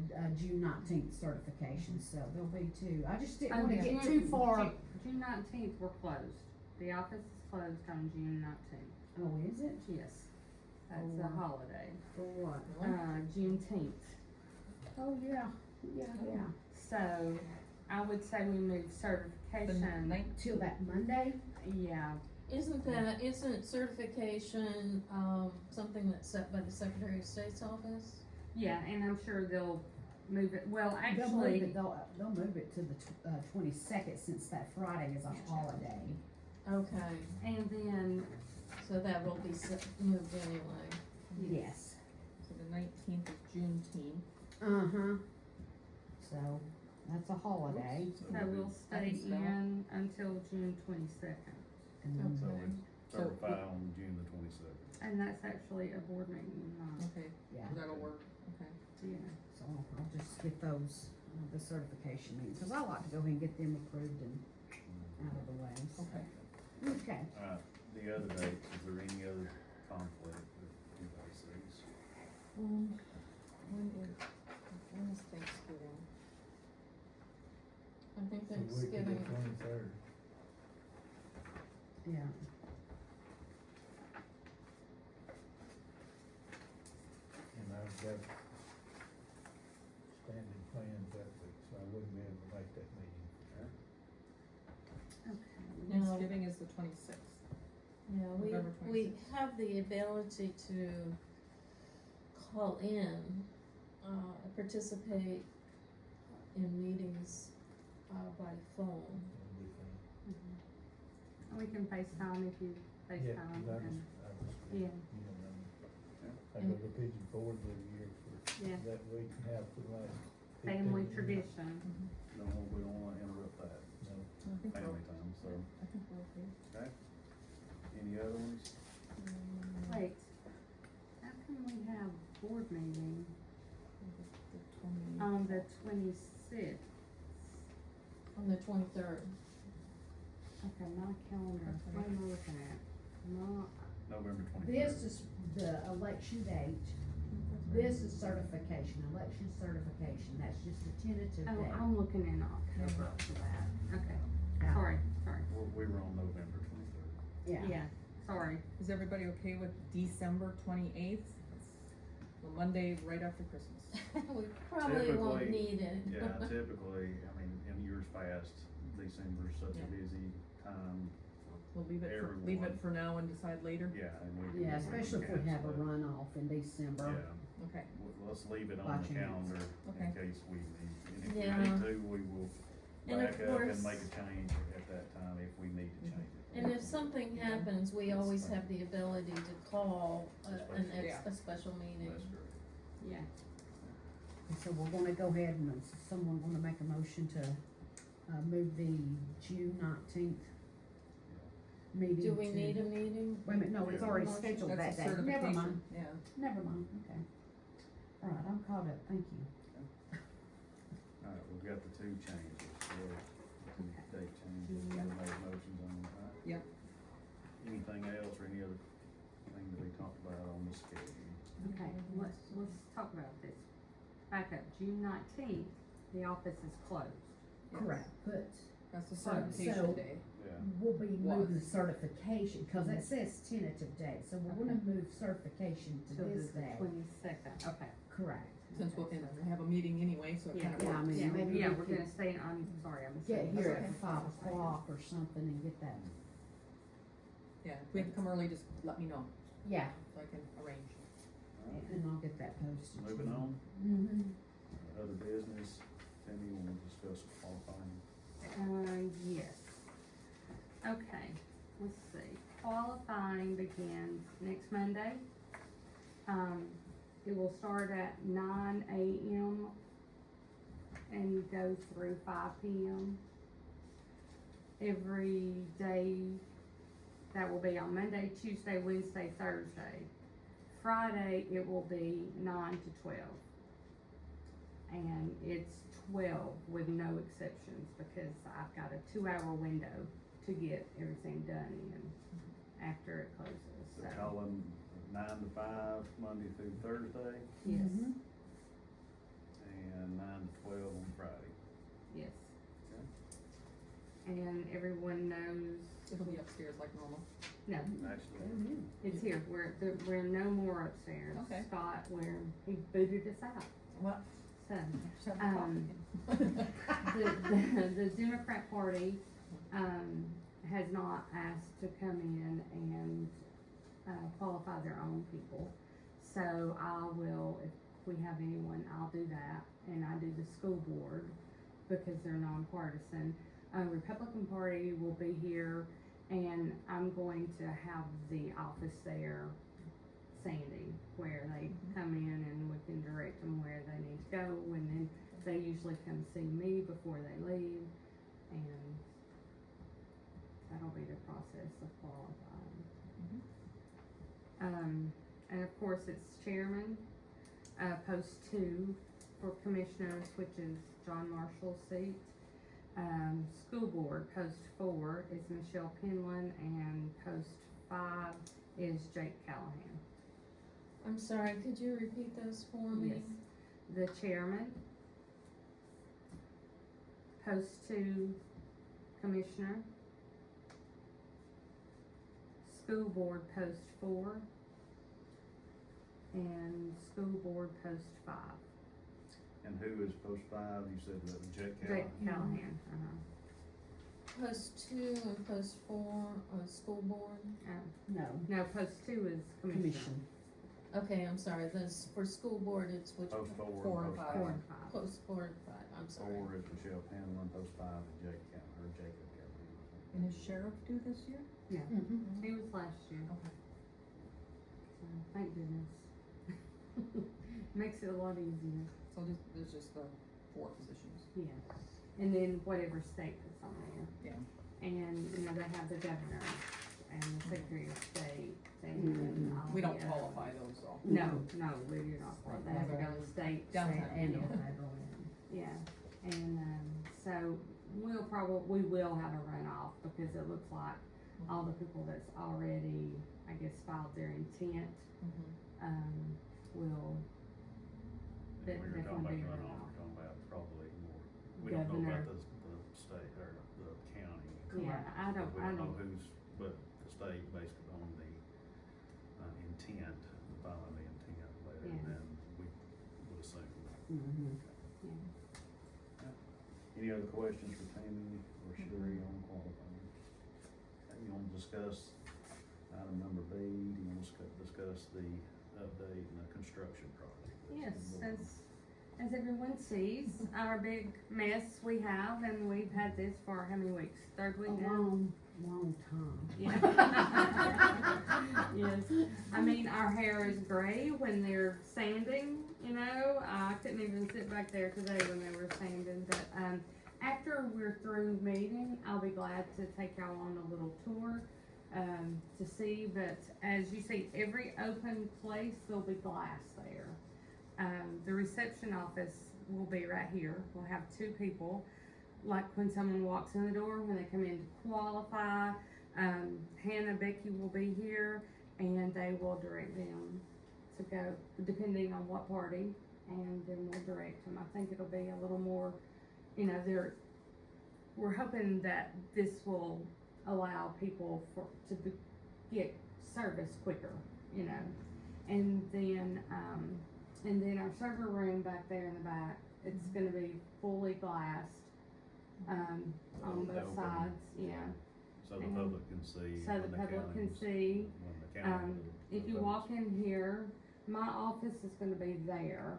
[SPEAKER 3] June 19th certification, so there'll be two. I just didn't
[SPEAKER 5] Oh,
[SPEAKER 3] wanna
[SPEAKER 5] June-
[SPEAKER 3] get too far.
[SPEAKER 5] June 19th, we're closed. The office is closed on June 19th.
[SPEAKER 3] Oh, is it?
[SPEAKER 5] Yes. That's
[SPEAKER 3] Oh,
[SPEAKER 5] a
[SPEAKER 3] wow.
[SPEAKER 5] holiday.
[SPEAKER 3] For what?
[SPEAKER 5] Juneteenth.
[SPEAKER 3] Oh, yeah, yeah.
[SPEAKER 5] So, I would say we move
[SPEAKER 2] The
[SPEAKER 5] certification.
[SPEAKER 2] 19th.
[SPEAKER 3] Till that Monday?
[SPEAKER 5] Yeah,
[SPEAKER 4] Isn't certification, something that's set by the Secretary of State's office?
[SPEAKER 5] yeah, and I'm sure they'll move it, well,
[SPEAKER 3] They'll move
[SPEAKER 5] actually,
[SPEAKER 3] it, they'll move it to the 22nd, since that Friday is a holiday.
[SPEAKER 4] Okay,
[SPEAKER 5] and then,
[SPEAKER 4] so that will be moved anyway.
[SPEAKER 3] Yes.
[SPEAKER 2] So the 19th is Juneteenth.
[SPEAKER 3] Uh-huh. So, that's a holiday.
[SPEAKER 1] so
[SPEAKER 5] so we'll
[SPEAKER 1] we
[SPEAKER 5] stay
[SPEAKER 2] can spell.
[SPEAKER 5] in until June 22nd.
[SPEAKER 3] And then-
[SPEAKER 1] so
[SPEAKER 4] Okay.
[SPEAKER 1] we certify on June the 22nd.
[SPEAKER 5] And that's actually a board meeting, not,
[SPEAKER 2] Okay,
[SPEAKER 3] Yeah,
[SPEAKER 2] that'll work, okay.
[SPEAKER 5] yeah.
[SPEAKER 3] so I'll just get those, the certification meetings, cause I like to go ahead and get them approved and out of the way.
[SPEAKER 2] Okay.
[SPEAKER 3] Okay.
[SPEAKER 1] The other dates, is there any other conflict that anybody sees?
[SPEAKER 2] When is Thanksgiving?
[SPEAKER 4] I think
[SPEAKER 7] The week of the
[SPEAKER 4] Thanksgiving,
[SPEAKER 7] 23rd.
[SPEAKER 3] Yeah.
[SPEAKER 7] And I've got standing plans that week, so I wouldn't be able to make that meeting.
[SPEAKER 5] Okay.
[SPEAKER 4] No.
[SPEAKER 2] Thanksgiving is the 26th.
[SPEAKER 4] yeah,
[SPEAKER 2] November
[SPEAKER 4] we
[SPEAKER 2] 26th.
[SPEAKER 4] have the ability to call in, participate in meetings, by phone.
[SPEAKER 7] It'll be fine.
[SPEAKER 5] Mhm. We can FaceTime if you
[SPEAKER 7] Yeah,
[SPEAKER 5] FaceTime,
[SPEAKER 7] 'cause
[SPEAKER 5] and,
[SPEAKER 7] I was,
[SPEAKER 5] yeah,
[SPEAKER 7] you know, I go to Pigeon Forge every year for
[SPEAKER 5] Yeah.
[SPEAKER 7] that week and a half for the last 15
[SPEAKER 5] family
[SPEAKER 7] years.
[SPEAKER 5] tradition.
[SPEAKER 1] No, we don't wanna interrupt that,
[SPEAKER 7] No.
[SPEAKER 2] I think we're,
[SPEAKER 1] family time, so,
[SPEAKER 2] I think we're okay.
[SPEAKER 1] okay? Any other ones?
[SPEAKER 5] Wait, how can we have board meeting
[SPEAKER 2] The
[SPEAKER 5] on the 26th?
[SPEAKER 4] On the 23rd.
[SPEAKER 5] Okay, my calendar, what am I looking at? Not,
[SPEAKER 1] November 23rd.
[SPEAKER 3] This is the election date. This is certification, election certification, that's just a tentative
[SPEAKER 5] oh,
[SPEAKER 3] date.
[SPEAKER 5] I'm looking in October for that, okay,
[SPEAKER 3] Yeah.
[SPEAKER 5] sorry,
[SPEAKER 1] We were on November 23rd.
[SPEAKER 3] Yeah.
[SPEAKER 5] yeah, sorry.
[SPEAKER 2] Is everybody okay with December 28th? The Monday right after Christmas.
[SPEAKER 4] We probably won't
[SPEAKER 1] Typically,
[SPEAKER 4] need it.
[SPEAKER 1] Yeah, typically, I mean, in years past, December's such a
[SPEAKER 2] Yeah.
[SPEAKER 1] busy time,
[SPEAKER 2] We'll leave it
[SPEAKER 1] Everyone.
[SPEAKER 2] for now and decide later.
[SPEAKER 1] yeah, and we.
[SPEAKER 3] Yeah, especially if we have a
[SPEAKER 1] cancel it.
[SPEAKER 3] runoff in December.
[SPEAKER 1] Yeah,
[SPEAKER 2] Okay,
[SPEAKER 1] let's leave it
[SPEAKER 3] By
[SPEAKER 1] on the
[SPEAKER 3] chance.
[SPEAKER 1] calendar
[SPEAKER 2] Okay.
[SPEAKER 1] in case we need, and if
[SPEAKER 4] Yeah.
[SPEAKER 1] we need to, we will
[SPEAKER 4] And of
[SPEAKER 1] back up
[SPEAKER 4] course-
[SPEAKER 1] and make a change at that time if we need to change it.
[SPEAKER 4] And if something happens, we always have the ability to call
[SPEAKER 2] Yeah.
[SPEAKER 4] a special meeting.
[SPEAKER 1] That's correct.
[SPEAKER 5] Yeah,
[SPEAKER 3] And so we're gonna go ahead and, someone gonna make a motion to, move the June 19th meeting
[SPEAKER 4] Do we
[SPEAKER 3] to-
[SPEAKER 4] need a meeting?
[SPEAKER 3] Wait a minute, no, it's
[SPEAKER 1] Yeah.
[SPEAKER 3] already
[SPEAKER 4] Motion.
[SPEAKER 3] scheduled that
[SPEAKER 2] that's a
[SPEAKER 3] day, never
[SPEAKER 2] certification,
[SPEAKER 3] mind,
[SPEAKER 2] yeah.
[SPEAKER 3] never mind, okay. All right, I'm caught up, thank you.
[SPEAKER 1] Alright, we've got the two changes, so, the two date changes, we made motions on that.
[SPEAKER 2] Yep.
[SPEAKER 1] Anything about on the schedule.
[SPEAKER 5] Okay, let's talk about this. Back up, June 19th, the office is closed.
[SPEAKER 2] Yes.
[SPEAKER 3] Correct, but
[SPEAKER 2] That's the
[SPEAKER 3] So-
[SPEAKER 2] certification
[SPEAKER 3] so-
[SPEAKER 2] day.
[SPEAKER 1] Yeah.
[SPEAKER 3] we'll be moving
[SPEAKER 2] Was.
[SPEAKER 3] certification, cause it says tentative date, so we're gonna move certification to
[SPEAKER 5] Till
[SPEAKER 3] this
[SPEAKER 5] the
[SPEAKER 3] day.
[SPEAKER 5] 22nd, okay.
[SPEAKER 3] Correct.
[SPEAKER 2] Since we'll, and we have a meeting anyway, so it
[SPEAKER 5] Yeah,
[SPEAKER 2] kinda
[SPEAKER 3] Yeah, I
[SPEAKER 2] works.
[SPEAKER 3] mean,
[SPEAKER 5] Yeah,
[SPEAKER 3] maybe
[SPEAKER 5] yeah,
[SPEAKER 3] we
[SPEAKER 5] we're
[SPEAKER 3] could
[SPEAKER 5] gonna stay, I'm sorry, I'm.
[SPEAKER 3] get here
[SPEAKER 2] Okay.
[SPEAKER 3] at 5 o'clock or something and get that,
[SPEAKER 2] Yeah, if we have to come early, just let me know,
[SPEAKER 3] yeah,
[SPEAKER 2] so I can arrange.
[SPEAKER 1] All right.
[SPEAKER 3] and I'll get that posted.
[SPEAKER 1] Moving on, other business, Tammy, you wanna discuss qualifying?
[SPEAKER 5] Yes. Okay, let's see, qualifying begins next Monday. It will start at 9 a.m. and go through 5 p.m. Every day, that will be on Monday, Tuesday, Wednesday, Thursday. Friday, it will be 9 to 12. And it's 12 with no exceptions, because I've got a 2-hour window to get everything done in after it closes, so.
[SPEAKER 1] They're calling 9 to 5, Monday through Thursday,
[SPEAKER 5] Yes,
[SPEAKER 3] Mhm.
[SPEAKER 1] and 9 to 12 on Friday.
[SPEAKER 5] yes.
[SPEAKER 1] Okay.
[SPEAKER 5] And everyone knows,
[SPEAKER 2] It'll be upstairs like normal.
[SPEAKER 5] no,
[SPEAKER 1] Actually,
[SPEAKER 5] it's here, we're no more upstairs.
[SPEAKER 2] Okay.
[SPEAKER 5] Scott, he booted us out,
[SPEAKER 2] Well.
[SPEAKER 5] so.
[SPEAKER 2] shut the
[SPEAKER 5] Um,
[SPEAKER 2] fuck in.
[SPEAKER 5] The Democrat Party, has not asked to come in and, qualify their own people. So I will, if we have anyone, I'll do that, and I do the school board, because they're nonpartisan. Republican Party will be here, and I'm going to have the office there, Sandy, where they come in and we can direct them where they need to go, and then they usually come see me before they leave, and that'll be the process of qualifying. And of course, it's chairman, post 2 for commissioners, which is John Marshall's seat. School board, post 4 is Michelle Penland, and post 5 is Jake Callahan.
[SPEAKER 4] I'm sorry, could you repeat those for me?
[SPEAKER 5] Yes. The chairman, post 2 commissioner, school board post 4, and school board post 5.
[SPEAKER 1] and who is post 5, you said that was Jake
[SPEAKER 5] Jake
[SPEAKER 1] Callahan?
[SPEAKER 5] Callahan,
[SPEAKER 4] Post 2 and post 4 on school board?
[SPEAKER 3] No,
[SPEAKER 5] No, post 2 is commissioner.
[SPEAKER 3] commission.
[SPEAKER 4] Okay, I'm sorry, this, for school board, it's which?
[SPEAKER 1] Post 4 and
[SPEAKER 2] 4 and
[SPEAKER 1] post
[SPEAKER 2] 5.
[SPEAKER 5] 4 and 5.
[SPEAKER 4] Post 4 and 5, I'm sorry.
[SPEAKER 1] 4 is Michelle Penland, post 5 is Jake Callahan, or Jacob Callahan.
[SPEAKER 2] And is sheriff due this year?
[SPEAKER 5] He was last year,
[SPEAKER 2] Okay.
[SPEAKER 5] so thank goodness. Makes it a lot easier,
[SPEAKER 2] So there's just the 4 positions.
[SPEAKER 5] yeah. And then whatever state that's on there.
[SPEAKER 2] Yeah.
[SPEAKER 5] And, you know, they have the governor and the secretary of state, and all
[SPEAKER 2] We don't
[SPEAKER 5] the other
[SPEAKER 2] qualify
[SPEAKER 5] ones.
[SPEAKER 2] those though.
[SPEAKER 5] No, we do not qualify, they have to go to state.
[SPEAKER 2] Downtown.
[SPEAKER 3] And
[SPEAKER 5] Yeah.
[SPEAKER 3] the federal end.
[SPEAKER 5] Yeah, and, so we will have a runoff, because it looks like all the people that's already, I guess, filed their intent, will,
[SPEAKER 1] And when you're talking about
[SPEAKER 5] definitely be
[SPEAKER 1] runoff,
[SPEAKER 5] runoff.
[SPEAKER 1] you're talking about probably more, we don't know
[SPEAKER 5] Governor.
[SPEAKER 1] about the state, or the county.
[SPEAKER 5] Yeah, I don't,
[SPEAKER 1] We don't know who's, but the state based on the, intent, the filing the intent letter, and
[SPEAKER 5] Yeah.
[SPEAKER 1] then we would assume.
[SPEAKER 3] Mhm.
[SPEAKER 1] Any other questions for Tammy or Sherry on qualifying? You wanna discuss item number B, do you wanna discuss the update and the construction project?
[SPEAKER 5] yes, as everyone sees, our big mess we have, and we've had this for how many weeks, 3rd
[SPEAKER 3] A
[SPEAKER 5] week now?
[SPEAKER 3] long time.
[SPEAKER 5] Yeah. Yes, I mean, our hair is gray when they're sanding, you know, I couldn't even sit back there today when they were sanding, but, after we're through meeting, I'll be glad to take y'all on a little tour, to see, but as you see, every open place, there'll be glass there. The reception office will be right here, we'll have 2 people, like when someone walks in the door, when they come in to qualify, Hannah, Becky will be here, and they will direct them to go, depending on what party, and then we'll direct them. I think it'll be a little more, you know, we're hoping that this will allow people get service quicker, you know. And then our server room back there in the back, it's gonna be fully glassed, on both
[SPEAKER 1] Open.
[SPEAKER 5] sides, yeah.
[SPEAKER 1] So the
[SPEAKER 5] And
[SPEAKER 1] public can see.
[SPEAKER 5] So
[SPEAKER 1] when
[SPEAKER 5] the
[SPEAKER 1] the
[SPEAKER 5] public can
[SPEAKER 1] county's-
[SPEAKER 5] see.
[SPEAKER 1] When the county.
[SPEAKER 5] If you walk in here, my office is gonna be there.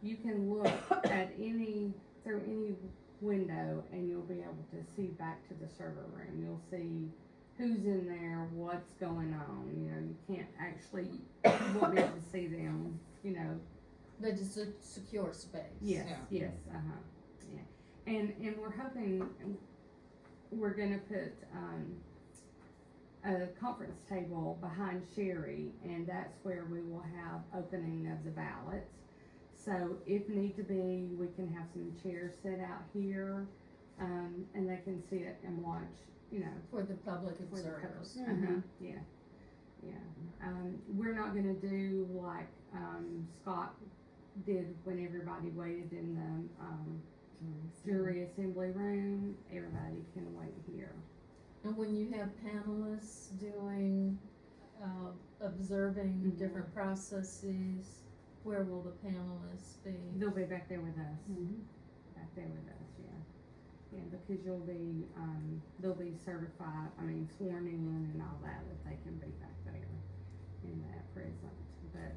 [SPEAKER 5] You can look at through any window and you'll be able to see back to the server room. You'll see who's in there, what's going on, you know, you can't actually, you won't be able to see them, you know.
[SPEAKER 4] But it's a secure space.
[SPEAKER 5] Yes,
[SPEAKER 2] Yeah.
[SPEAKER 5] yes, yeah. And we're hoping, we're gonna put, a conference table behind Sherry, and that's where we will have opening of the ballots. So if need to be, we can have some chairs set out here, and they can sit and watch, you know,
[SPEAKER 4] For the public
[SPEAKER 5] for the
[SPEAKER 4] observers.
[SPEAKER 5] public. Yeah, yeah. We're not gonna do like, Scott did when everybody waited in the, jury assembly room. Everybody can wait here.
[SPEAKER 4] And when you have panelists doing, observing
[SPEAKER 5] Mhm.
[SPEAKER 4] different processes, where will the panelists be?
[SPEAKER 5] They'll be back there with us.
[SPEAKER 3] Mhm.
[SPEAKER 5] Back there with us, yeah. Yeah, because you'll be, they'll be certified, sworn in and all that they can be back there in that present. But,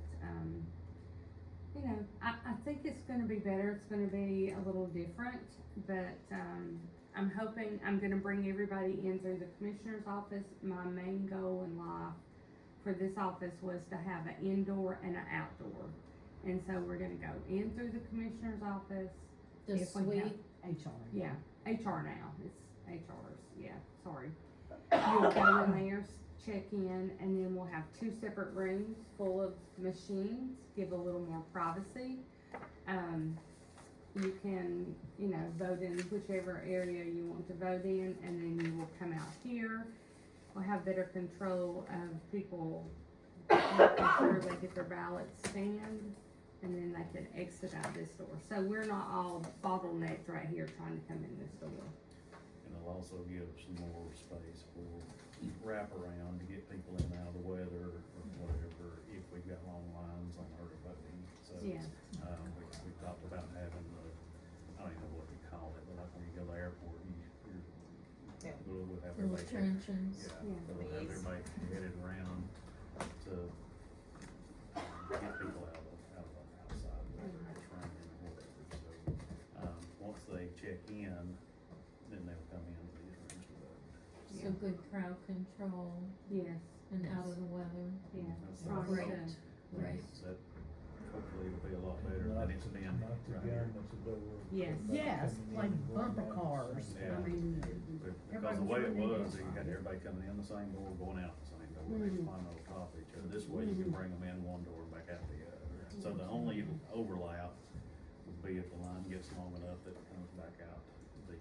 [SPEAKER 5] you know, I think it's gonna be better, it's gonna be a little different, but, I'm hoping, I'm gonna bring everybody in through the commissioner's office. My main goal in life for this office was to have an indoor and an outdoor. And so we're gonna go in through the commissioner's office.
[SPEAKER 4] The
[SPEAKER 5] if we have-
[SPEAKER 4] suite,
[SPEAKER 3] HR.
[SPEAKER 5] Yeah, HR now, it's HR's, yeah, sorry. You'll go in there, check in, and then we'll have 2 separate rooms full of machines, give a little more privacy. You can, you know, vote in whichever area you want to vote in, and then you will come out here. We'll have better control of people making sure they get their ballots scanned, and then they can exit out this door. So we're not all bottlenecked right here trying to come in this door.
[SPEAKER 1] And it'll also give some more space for wraparound to get people in and out of the weather or whatever, if we've got long lines on early voting. So,
[SPEAKER 5] Yeah.
[SPEAKER 1] we talked about having I don't even know what you call it, but like when you go to the airport,
[SPEAKER 2] Yeah.
[SPEAKER 1] we'll have
[SPEAKER 4] little
[SPEAKER 1] everybody.
[SPEAKER 4] trenches.
[SPEAKER 1] Yeah,
[SPEAKER 5] Yeah.
[SPEAKER 1] so we'll have everybody headed around to get people out of the outside, whether it's raining or whatever, so, once they check in, then they'll come into these rooms to vote.
[SPEAKER 4] So good crowd control
[SPEAKER 5] Yes,
[SPEAKER 4] and out of the weather.
[SPEAKER 5] yeah.
[SPEAKER 1] That's
[SPEAKER 5] Right.
[SPEAKER 4] Great, great.
[SPEAKER 1] That, hopefully it'll be a lot better than it's been
[SPEAKER 7] Not the
[SPEAKER 1] right
[SPEAKER 7] gun,
[SPEAKER 1] here.
[SPEAKER 7] that's the door.
[SPEAKER 5] Yes.
[SPEAKER 3] Yes,
[SPEAKER 7] Coming in
[SPEAKER 3] like
[SPEAKER 7] and going
[SPEAKER 3] bumper
[SPEAKER 7] out.
[SPEAKER 3] cars.
[SPEAKER 1] Yeah.
[SPEAKER 3] I mean,
[SPEAKER 1] Because
[SPEAKER 3] everybody
[SPEAKER 1] the way it
[SPEAKER 3] really
[SPEAKER 1] was,
[SPEAKER 3] is
[SPEAKER 1] you had
[SPEAKER 3] fine.
[SPEAKER 1] everybody coming in the same door, going out the same door, they
[SPEAKER 3] Mhm.
[SPEAKER 1] climb over top of each other. This way you can bring them in one door and back out the other. So the only overlap would be if the line gets long enough that it comes back out the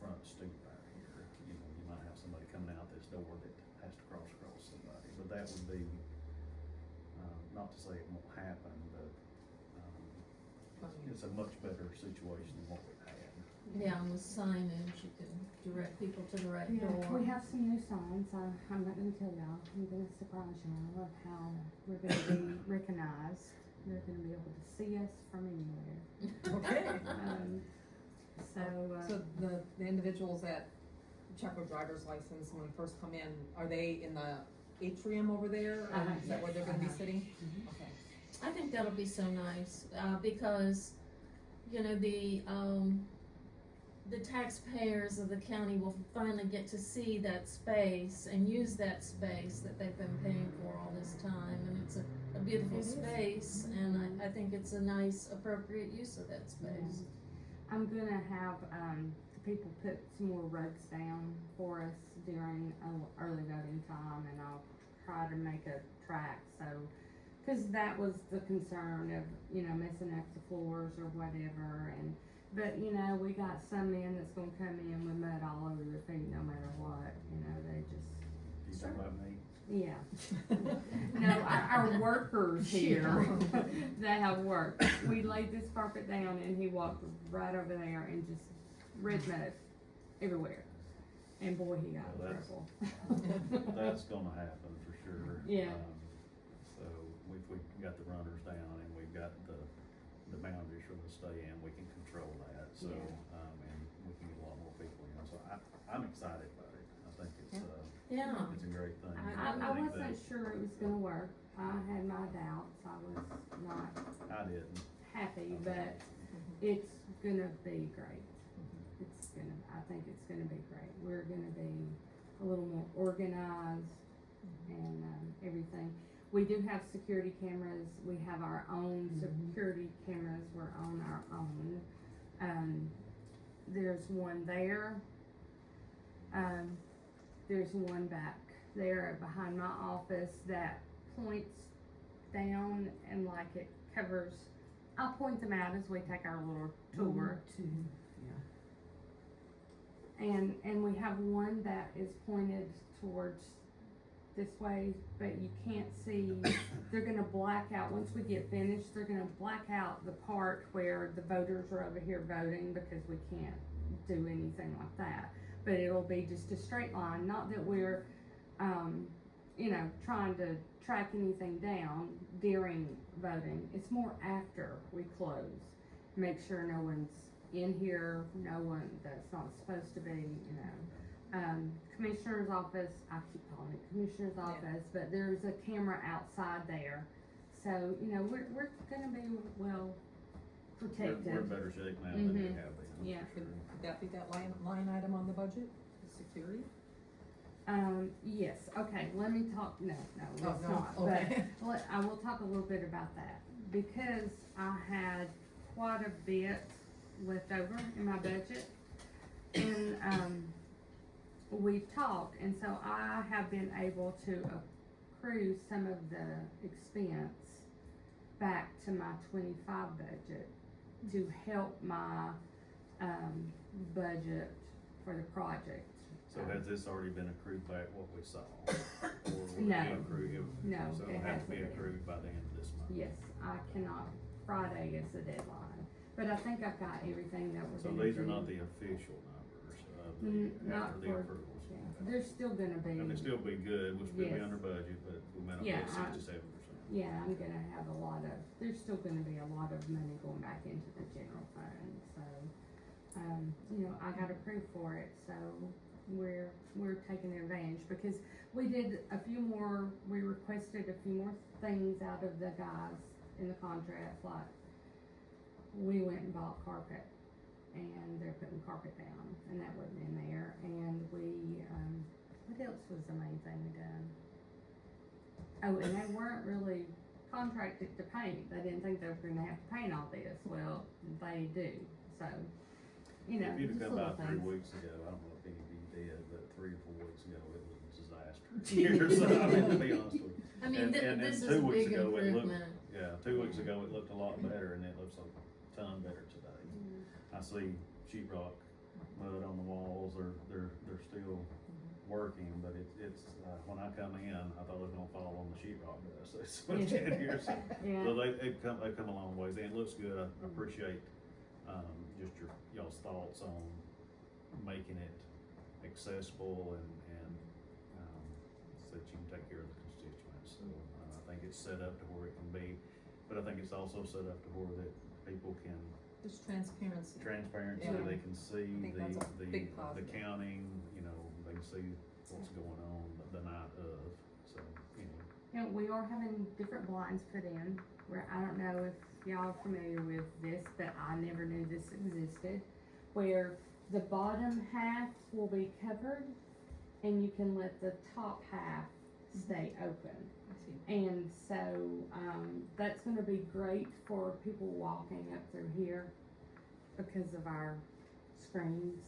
[SPEAKER 1] front stoop right here. You know, you might have somebody coming out this door that has to cross somebody, but that would be, not to say it won't happen, but, it's a much better situation than what we've had.
[SPEAKER 4] Yeah, on the signage, you can direct people to the right
[SPEAKER 5] Yeah,
[SPEAKER 4] door.
[SPEAKER 5] we have some new signs, I'm not gonna tell y'all, I'm gonna surprise y'all of how we're gonna be recognized. You're gonna be able to see us from anywhere.
[SPEAKER 2] Okay.
[SPEAKER 5] So,
[SPEAKER 2] So the individuals that check their driver's license when we first come in, are they in the atrium over there? Or is that where they're gonna be sitting?
[SPEAKER 5] Mhm.
[SPEAKER 2] Okay.
[SPEAKER 4] I think that'll be so nice, because, you know, the taxpayers of the county will finally get to see that space and use that space that they've been paying for all this time, and it's a beautiful space, and I think it's a nice, appropriate use of that space.
[SPEAKER 5] I'm gonna have, people put some more rugs down for us during early voting time, and I'll try to make a track, so, cause that was the concern of, you know, messing up the floors or whatever, but, you know, we got some men that's gonna come in with mud all over their feet no matter what, you know, they just,
[SPEAKER 1] You talking about me?
[SPEAKER 5] Yeah. No, our workers here, they have work. We laid this carpet down and he walked right over there and just red mud everywhere. And boy, he got in
[SPEAKER 1] Well, that's-
[SPEAKER 5] trouble.
[SPEAKER 1] That's gonna happen for sure.
[SPEAKER 5] Yeah.
[SPEAKER 1] So we've got the runners down and we've got the boundaries for them to stay in, we can control that, so,
[SPEAKER 5] Yeah.
[SPEAKER 1] And we can get a lot more people, you know, so I'm excited about it. I think it's,
[SPEAKER 4] Yeah.
[SPEAKER 1] it's a great thing.
[SPEAKER 5] I
[SPEAKER 1] think
[SPEAKER 5] wasn't sure it was gonna work. I had my doubts. I was not
[SPEAKER 1] I didn't.
[SPEAKER 5] happy, but it's gonna be great. I think it's gonna be great. We're gonna be a little more organized and, everything. We do have security cameras. We have our own security cameras. We're on our own. There's one there. There's one back there behind my office that points down and like it covers. I'll point them out as we take our little tour. And we have one that is pointed towards this way, but you can't see. They're gonna black out, once we get finished, they're gonna black out the part where the voters are over here voting because we can't do anything like that. But it'll be just a straight line, not that we're, trying to track anything down during voting. It's more after we close. Make sure no one's in here, no one that's not supposed to be, Commissioner's office, I keep calling it Commissioner's office, but there's a camera outside there. So, we're gonna be well protected.
[SPEAKER 1] We're in better shape now than we have been.
[SPEAKER 5] Yeah.
[SPEAKER 1] for sure.
[SPEAKER 2] Could that be that line item on the budget, the security?
[SPEAKER 5] Yes, okay, let me talk, no, it's
[SPEAKER 2] Oh, no,
[SPEAKER 5] not,
[SPEAKER 2] okay.
[SPEAKER 5] but I will talk a little bit about that. Because I had quite a bit left over in my budget, and, we've talked, and so I have been able to accrue some of the expense back to my 25 budget to help my, budget for the project.
[SPEAKER 1] So has this already been accrued back what we saw? Or will it
[SPEAKER 5] No.
[SPEAKER 1] be accrued?
[SPEAKER 5] No,
[SPEAKER 1] So
[SPEAKER 5] it
[SPEAKER 1] it'll have to be
[SPEAKER 5] hasn't been.
[SPEAKER 1] accrued by the end of this month.
[SPEAKER 5] Yes, I cannot, Friday is the deadline, but I think I've got everything that we're
[SPEAKER 1] So
[SPEAKER 5] gonna
[SPEAKER 1] these
[SPEAKER 5] do.
[SPEAKER 1] are not the official numbers of
[SPEAKER 5] Not
[SPEAKER 1] after the
[SPEAKER 5] for-
[SPEAKER 1] approvals.
[SPEAKER 5] Yeah,
[SPEAKER 1] Okay.
[SPEAKER 5] they're still gonna be,
[SPEAKER 1] And they still be good, we'll still be
[SPEAKER 5] Yes.
[SPEAKER 1] under budget, but we might not
[SPEAKER 5] Yeah,
[SPEAKER 1] be at 67%.
[SPEAKER 5] yeah, I'm gonna have there's still gonna be a lot of money going back into the general fund, so, I got approved for it, so we're taking advantage, because we requested a few more things out of the guys in the contract, like, we went and bought carpet, and they're putting carpet down, and that wasn't in there, and what else was the main thing we done? Oh, and they weren't really contracted to paint, they didn't think they were gonna have to paint all this, well, they do, so,
[SPEAKER 1] If you'd have
[SPEAKER 5] just
[SPEAKER 1] come
[SPEAKER 5] little
[SPEAKER 1] by 3
[SPEAKER 5] things.
[SPEAKER 1] weeks ago, I don't know if any of you did, but 3 or 4 weeks ago, it was a disaster here, so I mean, to be honest with you.
[SPEAKER 4] I mean,
[SPEAKER 1] And
[SPEAKER 4] this is
[SPEAKER 1] 2
[SPEAKER 4] a
[SPEAKER 1] weeks
[SPEAKER 4] big
[SPEAKER 1] ago, it looked,
[SPEAKER 4] improvement.
[SPEAKER 1] yeah, 2 weeks ago, it looked a lot better, and it looks a ton better today. I see sheetrock mud on the walls, they're still working, but it's, when I come in, I thought it was gonna fall on the sheetrock dust, it's what's in here, so.
[SPEAKER 5] Yeah.
[SPEAKER 1] So they've come a long ways, and it looks good, I appreciate, just y'all's thoughts on making it accessible and, so that you can take care of the constituents, so, I think it's set up to where it can be, but I think it's also set up to where that people can,
[SPEAKER 2] There's transparency.
[SPEAKER 1] transparency,
[SPEAKER 2] Yeah.
[SPEAKER 1] they can see
[SPEAKER 2] I think that's a big
[SPEAKER 1] the
[SPEAKER 2] positive.
[SPEAKER 1] counting, they can see what's going on the night of, so,
[SPEAKER 5] We are having different blinds put in, where I don't know if y'all are familiar with this, but I never knew this existed, where the bottom half will be covered, and you can let the top half stay open.
[SPEAKER 2] I see.
[SPEAKER 5] And so, that's gonna be great for people walking up through here because of our screens,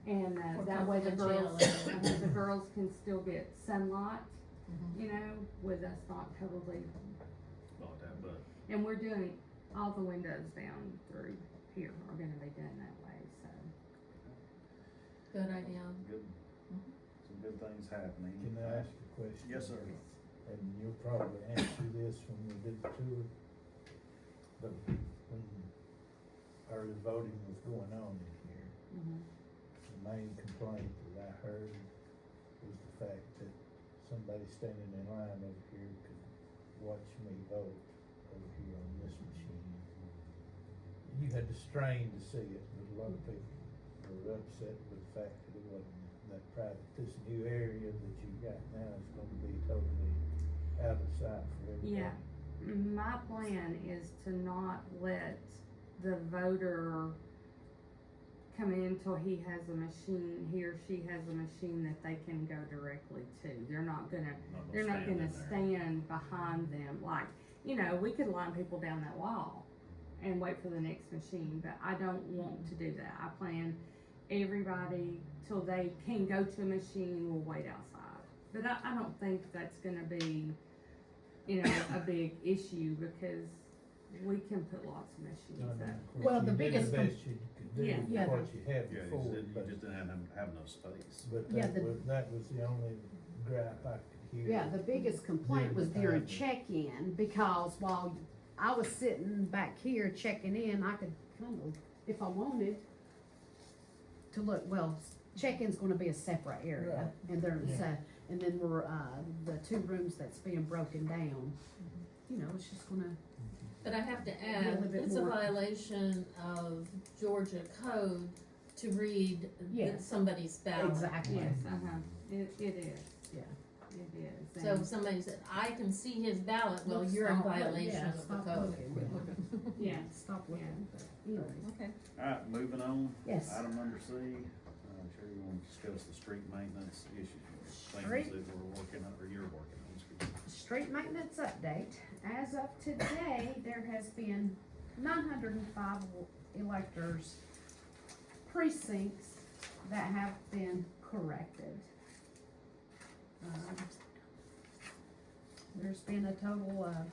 [SPEAKER 5] and,
[SPEAKER 4] For
[SPEAKER 5] that way the girls,
[SPEAKER 4] confidentiality.
[SPEAKER 5] the girls can still get sunlight,
[SPEAKER 2] Mhm.
[SPEAKER 5] with us not totally,
[SPEAKER 1] like that, but
[SPEAKER 5] and we're doing, all the windows down through here are gonna be done that way, so.
[SPEAKER 4] Good idea.
[SPEAKER 1] good, some good things happening.
[SPEAKER 7] Can I ask a question?
[SPEAKER 1] Yes, sir.
[SPEAKER 7] And you'll probably answer this when we do the tour. But when early voting was going on in here, the main complaint that I heard was the fact that somebody standing in line over here could watch me vote over here on this machine. You had to strain to see it, but a lot of people were upset with the fact that it wasn't that private. This new area that you got now is gonna be totally out of sight for everybody.
[SPEAKER 5] Yeah, my plan is to not let the voter come in till he has a machine, he or she has a machine that they can go directly to. They're not gonna stand behind them, like, you know, we could line people down that wall and wait for the next machine, but I don't want to do that. I plan everybody till they can go to a machine will wait outside. But I don't think that's gonna be, you know, a big issue because we can put lots of
[SPEAKER 7] No,
[SPEAKER 5] machines
[SPEAKER 7] no,
[SPEAKER 5] up.
[SPEAKER 7] of course,
[SPEAKER 3] Well, the
[SPEAKER 7] you did
[SPEAKER 3] biggest
[SPEAKER 7] the best you could do
[SPEAKER 5] Yeah.
[SPEAKER 7] with
[SPEAKER 3] Yeah.
[SPEAKER 7] what you had
[SPEAKER 1] Yeah,
[SPEAKER 7] before,
[SPEAKER 1] you
[SPEAKER 7] but,
[SPEAKER 1] just didn't have enough space.
[SPEAKER 7] but
[SPEAKER 3] Yeah,
[SPEAKER 7] that was the only gripe I could hear.
[SPEAKER 3] Yeah, the biggest complaint was during
[SPEAKER 7] Yeah.
[SPEAKER 3] check-in, because while I was sitting back here checking in, I could kind of, if I wanted, to look, well, check-in's gonna be a separate area, and there's,
[SPEAKER 7] Yeah.
[SPEAKER 3] and then we're, the two rooms that's being broken down, you know, it's just gonna,
[SPEAKER 4] But I have to
[SPEAKER 3] a
[SPEAKER 4] add,
[SPEAKER 3] little bit
[SPEAKER 4] it's a
[SPEAKER 3] more.
[SPEAKER 4] violation of Georgia code to read
[SPEAKER 3] Yes.
[SPEAKER 4] somebody's ballot.
[SPEAKER 3] exactly,
[SPEAKER 5] Yes, it is.
[SPEAKER 3] Yeah.
[SPEAKER 5] It is.
[SPEAKER 4] So if
[SPEAKER 5] And-
[SPEAKER 4] somebody said, I can see his ballot, well,
[SPEAKER 3] Let's
[SPEAKER 4] you're in
[SPEAKER 3] stop looking.
[SPEAKER 4] violation
[SPEAKER 3] Yeah,
[SPEAKER 4] of the
[SPEAKER 3] stop
[SPEAKER 4] code.
[SPEAKER 3] looking.
[SPEAKER 5] Yeah.
[SPEAKER 3] Stop looking, but anyways.
[SPEAKER 2] Okay.
[SPEAKER 1] Alright, moving on.
[SPEAKER 3] Yes.
[SPEAKER 1] Item number C, I'm sure you want to discuss the street maintenance issues,
[SPEAKER 3] Street-
[SPEAKER 1] things that we're working on, or you're working on, excuse me.
[SPEAKER 3] Street maintenance update. As of today, there has been 905 electors precincts that have been corrected. There's been a total of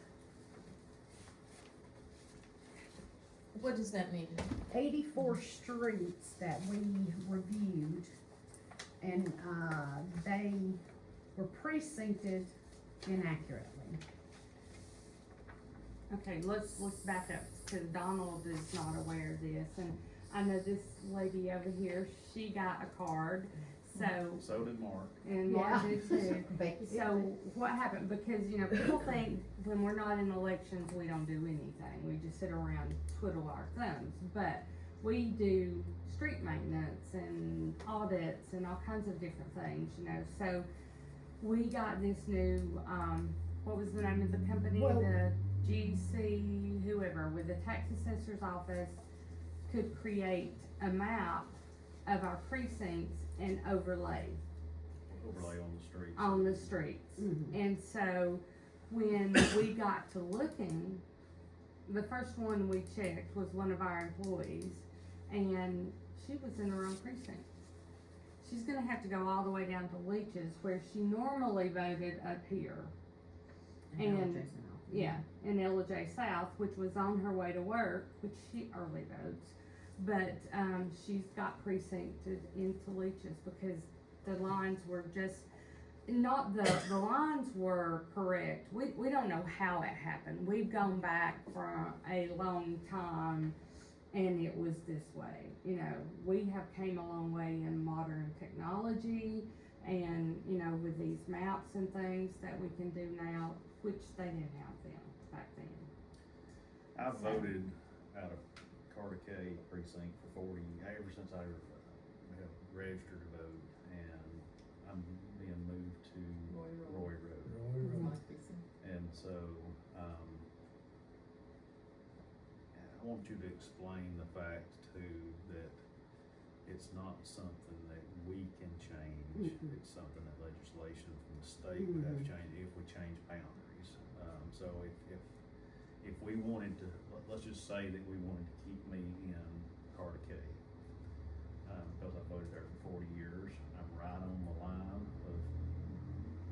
[SPEAKER 4] What does that mean?
[SPEAKER 3] 84 streets that we reviewed, and, they were precincted inaccurately.
[SPEAKER 5] Okay, let's back up, cause Donald is not aware of this, and I know this lady over here, she got a card, so,
[SPEAKER 1] So did Mark.
[SPEAKER 5] and Mark
[SPEAKER 3] Yeah.
[SPEAKER 5] did too.
[SPEAKER 3] Becky did
[SPEAKER 5] So
[SPEAKER 3] too.
[SPEAKER 5] what happened, because, you know, people think when we're not in elections, we don't do anything, we just sit around and twiddle our thumbs, but we do street maintenance and audits and all kinds of different things, you know, so we got this new, what was the name of the company,
[SPEAKER 3] Well-
[SPEAKER 5] the GC, whoever, with the tax assessor's office could create a map of our precincts and overlay
[SPEAKER 1] Overlay on the streets.
[SPEAKER 5] on the streets.
[SPEAKER 3] Mhm.
[SPEAKER 5] And so when we got to looking, the first one we checked was one of our employees, and she was in her own precinct. She's gonna have to go all the way down to Leach's where she normally voted up here. And- Yeah, in Ellijay South, which was on her way to work, which she early votes. But, she's got precincted into Leach's because the lines were just, not the lines were correct. We don't know how it happened. We've gone back for a long time and it was this way. You know, we have came a long way in modern technology and, you know, with these maps and things that we can do now, which they didn't have them back then.
[SPEAKER 1] I voted out of Carter K precinct for 40, ever since I have registered to vote, and I'm being moved to Roy Road. And so, I want you to explain the fact too, that it's not something that we can change.
[SPEAKER 3] Mhm.
[SPEAKER 1] It's something that legislation from the state would have to change if we change boundaries. So if we wanted to, let's just say that we wanted to keep me in Carter K, because I voted there for 40 years, I'm right on the line of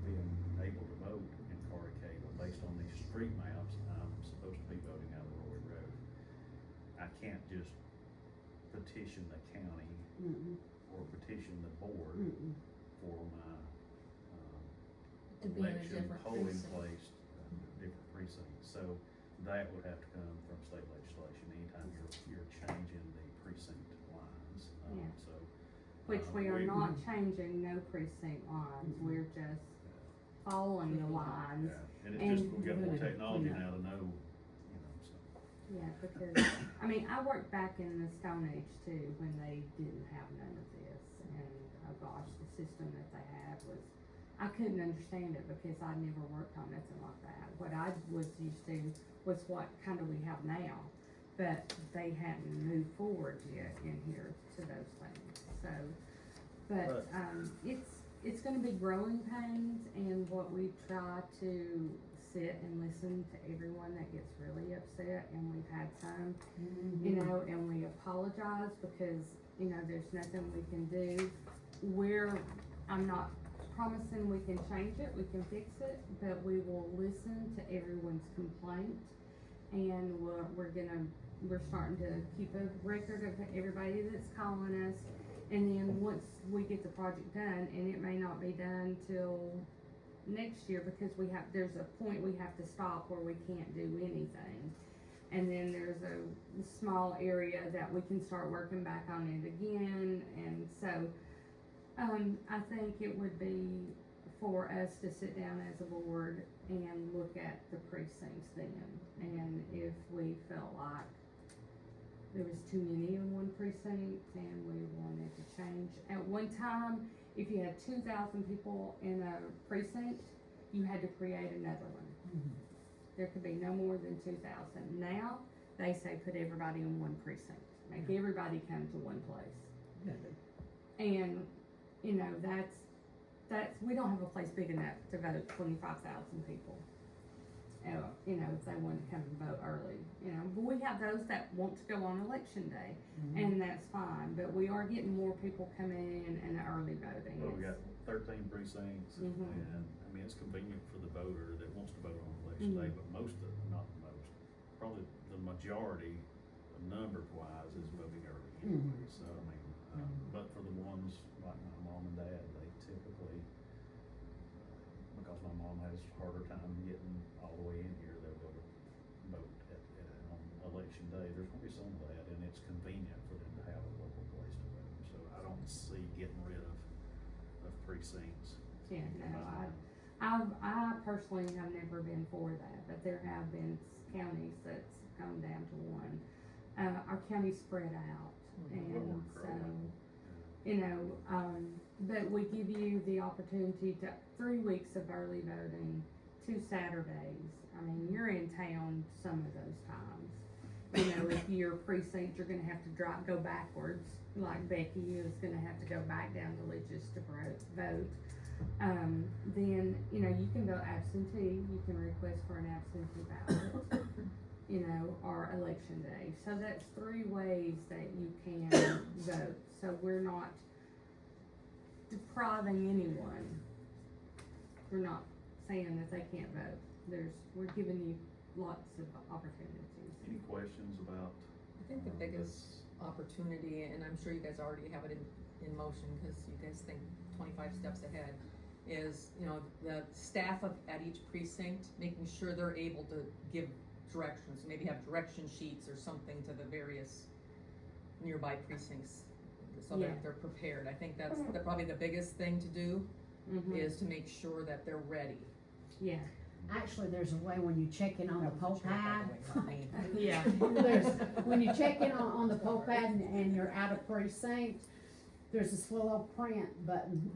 [SPEAKER 1] being able to vote in Carter K, but based on these street maps, I'm supposed to be voting out of Roy Road. I can't just petition the county
[SPEAKER 3] Mm-mm,
[SPEAKER 1] or petition the board
[SPEAKER 3] mm-mm.
[SPEAKER 1] for my
[SPEAKER 4] To be in a
[SPEAKER 1] election
[SPEAKER 4] different
[SPEAKER 1] polling
[SPEAKER 4] precinct.
[SPEAKER 1] place, different precincts, so that would have to come from state legislation anytime you're changing the precinct lines,
[SPEAKER 5] Yeah.
[SPEAKER 1] so.
[SPEAKER 5] Which we are not changing no precinct lines, we're just following the lines.
[SPEAKER 1] Yeah, and it's just, we've got more
[SPEAKER 3] And-
[SPEAKER 1] technology
[SPEAKER 3] yeah.
[SPEAKER 1] now to know, so.
[SPEAKER 5] Yeah, because, I mean, I worked back in the Stone Age too, when they didn't have none of this, and, oh gosh, the system that they had was, I couldn't understand it because I never worked on nothing like that. What I was used to was what kinda we have now, but they hadn't moved forward yet in here to those things, so. But, it's gonna be growing pains, and what we try to sit and listen to everyone that gets really upset, and we've had some, you know, and we apologize because, you know, there's nothing we can do. I'm not promising we can change it, we can fix it, but we will listen to everyone's complaint. And we're starting to keep a record of everybody that's calling us. And then once we get the project done, and it may not be done till next year because there's a point we have to stop where we can't do anything. And then there's a small area that we can start working back on it again, and so, I think it would be for us to sit down as a board and look at the precincts then, and if we felt like there was too many in one precinct and we wanted to change. At one time, if you had 2,000 people in a precinct, you had to create another one. There could be no more than 2,000. Now, they say put everybody in one precinct, make everybody come to one place. And, you know, that's, we don't have a place big enough to vote 25,000 people. You know, if they want to come and vote early, you know, but we have those that want to go on election day, and that's fine, but we are getting more people coming in early voting.
[SPEAKER 1] Well, we got 13 precincts,
[SPEAKER 5] Mhm.
[SPEAKER 1] and, I mean, it's convenient for the voter that wants to vote on election day, but probably the majority, numbers wise, is voting early anyway, so, I mean, but for the ones like my mom and dad, they typically, because my mom has a harder time getting all the way in here, they'll go to vote on election day. There's gonna be some of that, and it's convenient for them to have a local place to vote, so I don't see getting rid of precincts.
[SPEAKER 5] Yeah, no, I personally have never been for that, but there have been counties that's come down to one. Our county's spread out, and so, you know, but we give you the opportunity to 3 weeks of early voting, 2 Saturdays. I mean, you're in town some of those times. You know, if your precinct, you're gonna have to go backwards, like Becky is gonna have to go back down to Legis to vote. Then, you know, you can vote absentee, you can request for an absentee ballot, you know, or election day. So that's 3 ways that you can vote. So we're not depriving anyone. We're not saying that they can't vote. We're giving you lots of opportunities.
[SPEAKER 1] Any questions about?
[SPEAKER 2] I think the biggest opportunity, and I'm sure you guys already have it in motion, cause you guys think 25 steps ahead, is, you know, the staff at each precinct, making sure they're able to give directions, maybe have direction sheets or something to the various nearby precincts, so
[SPEAKER 5] Yeah.
[SPEAKER 2] that they're prepared. I think that's probably the biggest thing to do, is to make sure that they're ready.
[SPEAKER 5] Yeah.
[SPEAKER 3] Actually, there's a way when you check in on the poll pad.
[SPEAKER 2] Yeah.
[SPEAKER 3] When you check in on the poll pad and you're out of precinct, there's this little print button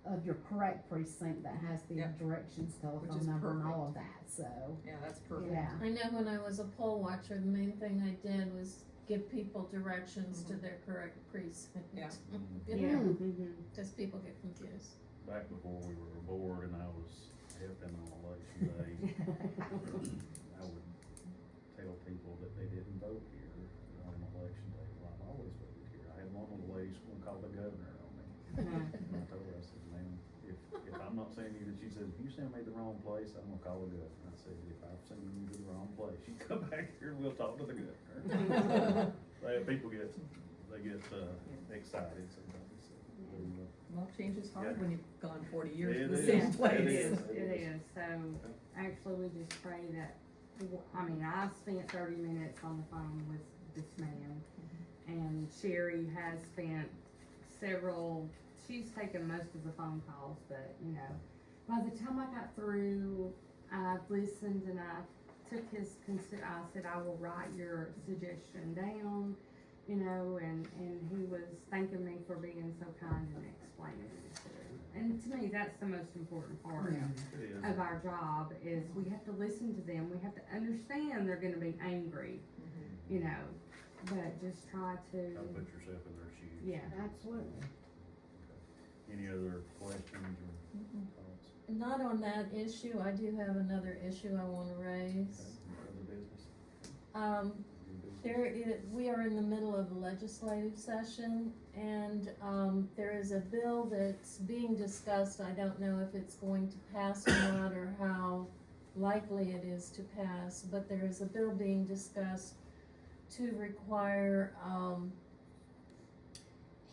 [SPEAKER 3] of your correct precinct that has the
[SPEAKER 2] Yep.
[SPEAKER 3] directions,
[SPEAKER 2] Which
[SPEAKER 3] telephone
[SPEAKER 2] is
[SPEAKER 3] number and all
[SPEAKER 2] perfect.
[SPEAKER 3] of that, so,
[SPEAKER 2] Yeah, that's perfect.
[SPEAKER 3] yeah.
[SPEAKER 4] I know when I was a poll watcher, the main thing I did was give people directions to their correct precinct.
[SPEAKER 2] Yeah.
[SPEAKER 5] Yeah.
[SPEAKER 4] Cause people get confused.
[SPEAKER 1] Back before we were a board and I was helping on election day, I would tell people that they didn't vote here on election day. Well, I've always voted here. I had one of the ladies gonna call the governor on me. And I told her, I said, ma'am, if I'm not sending you, she said, if you send me the wrong place, I'm gonna call the governor. I said, if I'm sending you to the wrong place, you come back here and we'll talk to the governor. People get excited sometimes. So,
[SPEAKER 2] Well, change is hard
[SPEAKER 1] Yeah.
[SPEAKER 2] when you've gone 40 years
[SPEAKER 1] It
[SPEAKER 2] to the
[SPEAKER 1] is.
[SPEAKER 2] same
[SPEAKER 1] It
[SPEAKER 2] place.
[SPEAKER 1] is.
[SPEAKER 5] It is, so actually we just pray that, I mean, I spent 30 minutes on the phone with this man, and Sherry has spent several, she's taken most of the phone calls, but, you know, by the time I got through, I listened and I took his I said, I will write your suggestion down, you know, and he was thanking me for being so kind and explaining it to him. And to me, that's the most important part
[SPEAKER 1] It is.
[SPEAKER 5] of our job, is we have to listen to them, we have to understand they're gonna be angry, you know, but just try to,
[SPEAKER 1] Try to put yourself in their shoes.
[SPEAKER 5] yeah.
[SPEAKER 3] Absolutely.
[SPEAKER 1] Any other questions or
[SPEAKER 2] Mhm.
[SPEAKER 1] thoughts?
[SPEAKER 4] Not on that issue, I do have another issue I wanna raise.
[SPEAKER 1] Okay, other business?
[SPEAKER 4] New business? We are in the middle of a legislative session, and, there is a bill that's being discussed. I don't know if it's going to pass or not, or how likely it is to pass, but there is a bill being discussed to require,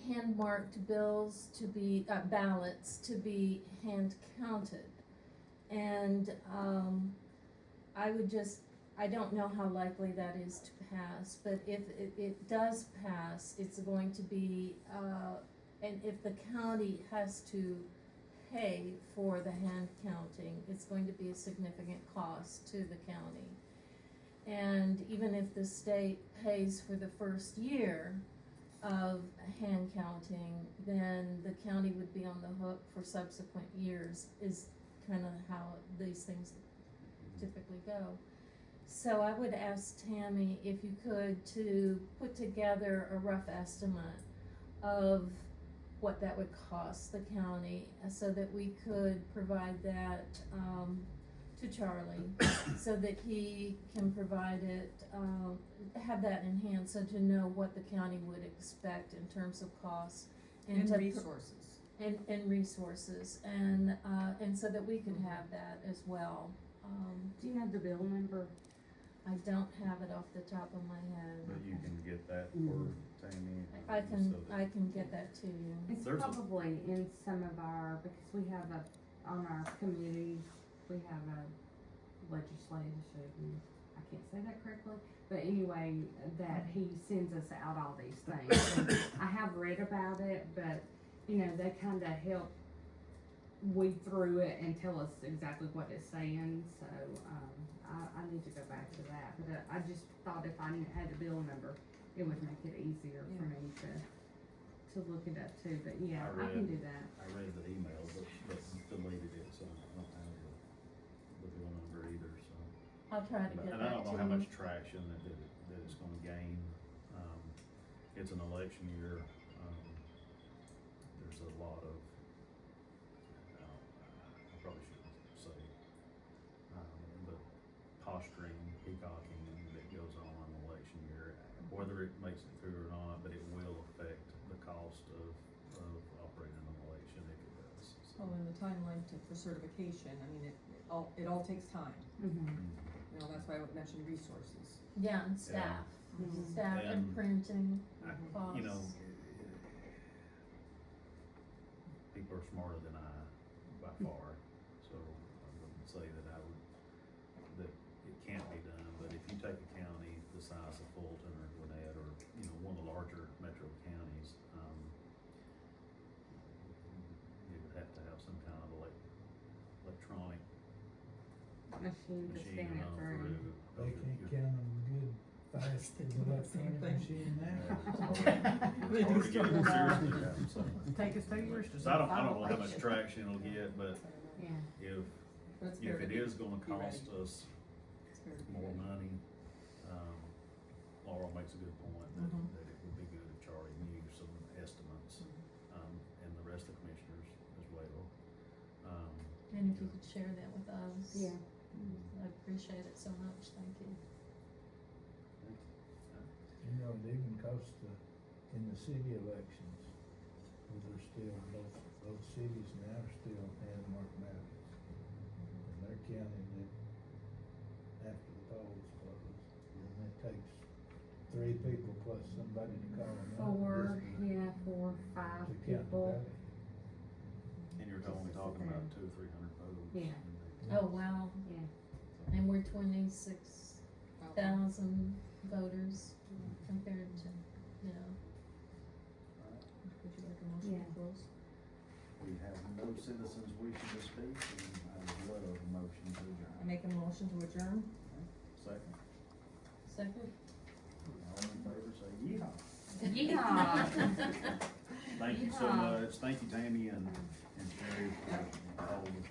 [SPEAKER 4] hand-marked bills to be, ballots to be hand-counted. And, I don't know how likely that is to pass, but if it does pass, it's going to be, and if the county has to pay for the hand counting, it's going to be a significant cost to the county. And even if the state pays for the first year of hand counting, then the county would be on the hook for subsequent years, is kind of how these things typically go. So I would ask Tammy if you could to put together a rough estimate of what that would cost the county, so that we could provide that, to Charlie, so that he can provide it, have that in hand, so to know what the county would expect in terms of costs.
[SPEAKER 2] And
[SPEAKER 4] to
[SPEAKER 2] resources.
[SPEAKER 4] And resources, and so that we could have that as well.
[SPEAKER 5] Do you have the bill number?
[SPEAKER 4] I don't have it off the top of my head.
[SPEAKER 1] But you can get that for Tammy.
[SPEAKER 4] I can,
[SPEAKER 1] so that-
[SPEAKER 4] I can get that to you.
[SPEAKER 5] It's
[SPEAKER 1] There's a-
[SPEAKER 5] probably in some of our, because we have on our committee, we have a legislation, I can't say that correctly, but anyway, that he sends us out all these things. And I have read about it, but, you know, they kinda help weed through it and tell us exactly what it's saying, so, I need to go back to that, but I just thought if I had the bill number, it would make it easier for me to look it up too, but yeah, I can do that.
[SPEAKER 1] I read the email, but deleted it, so I don't have the bill number either, so.
[SPEAKER 4] I'll try to get
[SPEAKER 1] And I
[SPEAKER 4] that
[SPEAKER 1] don't know
[SPEAKER 4] to
[SPEAKER 1] how
[SPEAKER 4] you.
[SPEAKER 1] much traction that it's gonna gain. It's an election year, there's a lot of, I probably shouldn't say, but posturing, peacocking that goes on in election year, whether it makes it through or not, but it will affect the cost of operating an election if it does. So,
[SPEAKER 2] Oh, and the timeline for certification, I mean, it all takes time.
[SPEAKER 5] Mm-hmm.
[SPEAKER 2] You know, that's why I would mention resources.
[SPEAKER 4] Yeah, and staff, staff and
[SPEAKER 1] And-
[SPEAKER 4] printing
[SPEAKER 1] I- you know,
[SPEAKER 4] costs.
[SPEAKER 1] people are smarter than I by far, so I wouldn't say that it can't be done, but if you take a county the size of Fulton or Gwinnett or, you know, one of the larger metro counties, you would have to have some kind of electronic
[SPEAKER 5] Machine to
[SPEAKER 1] machine
[SPEAKER 5] scan it
[SPEAKER 1] run
[SPEAKER 5] through.
[SPEAKER 1] through.
[SPEAKER 7] They can't count them good fast as electronic machine now.
[SPEAKER 2] They do
[SPEAKER 1] It's hard to get
[SPEAKER 2] struggle
[SPEAKER 1] it
[SPEAKER 2] now.
[SPEAKER 1] seriously, yeah, so.
[SPEAKER 6] Take us 2 years to.
[SPEAKER 1] So I don't know how much traction it'll get, but
[SPEAKER 5] Yeah.
[SPEAKER 2] But it's fair
[SPEAKER 1] if
[SPEAKER 2] to
[SPEAKER 1] it is gonna
[SPEAKER 2] be ready.
[SPEAKER 1] cost us
[SPEAKER 2] It's fair to be
[SPEAKER 1] more
[SPEAKER 2] ready.
[SPEAKER 1] money, Laurel makes a good point that,
[SPEAKER 2] Mhm.
[SPEAKER 1] that it would be good if Charlie knew some estimates, and the rest of the commissioners as well.
[SPEAKER 4] And if you could share that with us.
[SPEAKER 5] Yeah.
[SPEAKER 4] I appreciate it so much, thank you.
[SPEAKER 7] You know, it even costs in the city elections, where they're still, those cities now are still hand-marked ballots. And they're counting it after the polls close, and it takes 3 people plus somebody to call them out.
[SPEAKER 5] 4,
[SPEAKER 7] just to-
[SPEAKER 5] yeah, 4, 5
[SPEAKER 7] to count the
[SPEAKER 5] people.
[SPEAKER 7] ballot.
[SPEAKER 1] talking about 200 or 300 votes.
[SPEAKER 3] Yeah.
[SPEAKER 4] Oh, wow,
[SPEAKER 3] Yeah.
[SPEAKER 4] and we're 26,000 voters compared to, you know.
[SPEAKER 2] Would you like a motion
[SPEAKER 3] Yeah.
[SPEAKER 2] to close?
[SPEAKER 1] We have no citizens wishing to speak, and I would love a motion to
[SPEAKER 2] I
[SPEAKER 1] adjourn.
[SPEAKER 2] make a motion to adjourn.
[SPEAKER 1] Second,
[SPEAKER 4] Second?
[SPEAKER 1] all in favor, say yeehaw.
[SPEAKER 5] Yeehaw.
[SPEAKER 1] Thank you so
[SPEAKER 5] Yeehaw.
[SPEAKER 1] much, thank you Tammy and Sherry for all the whole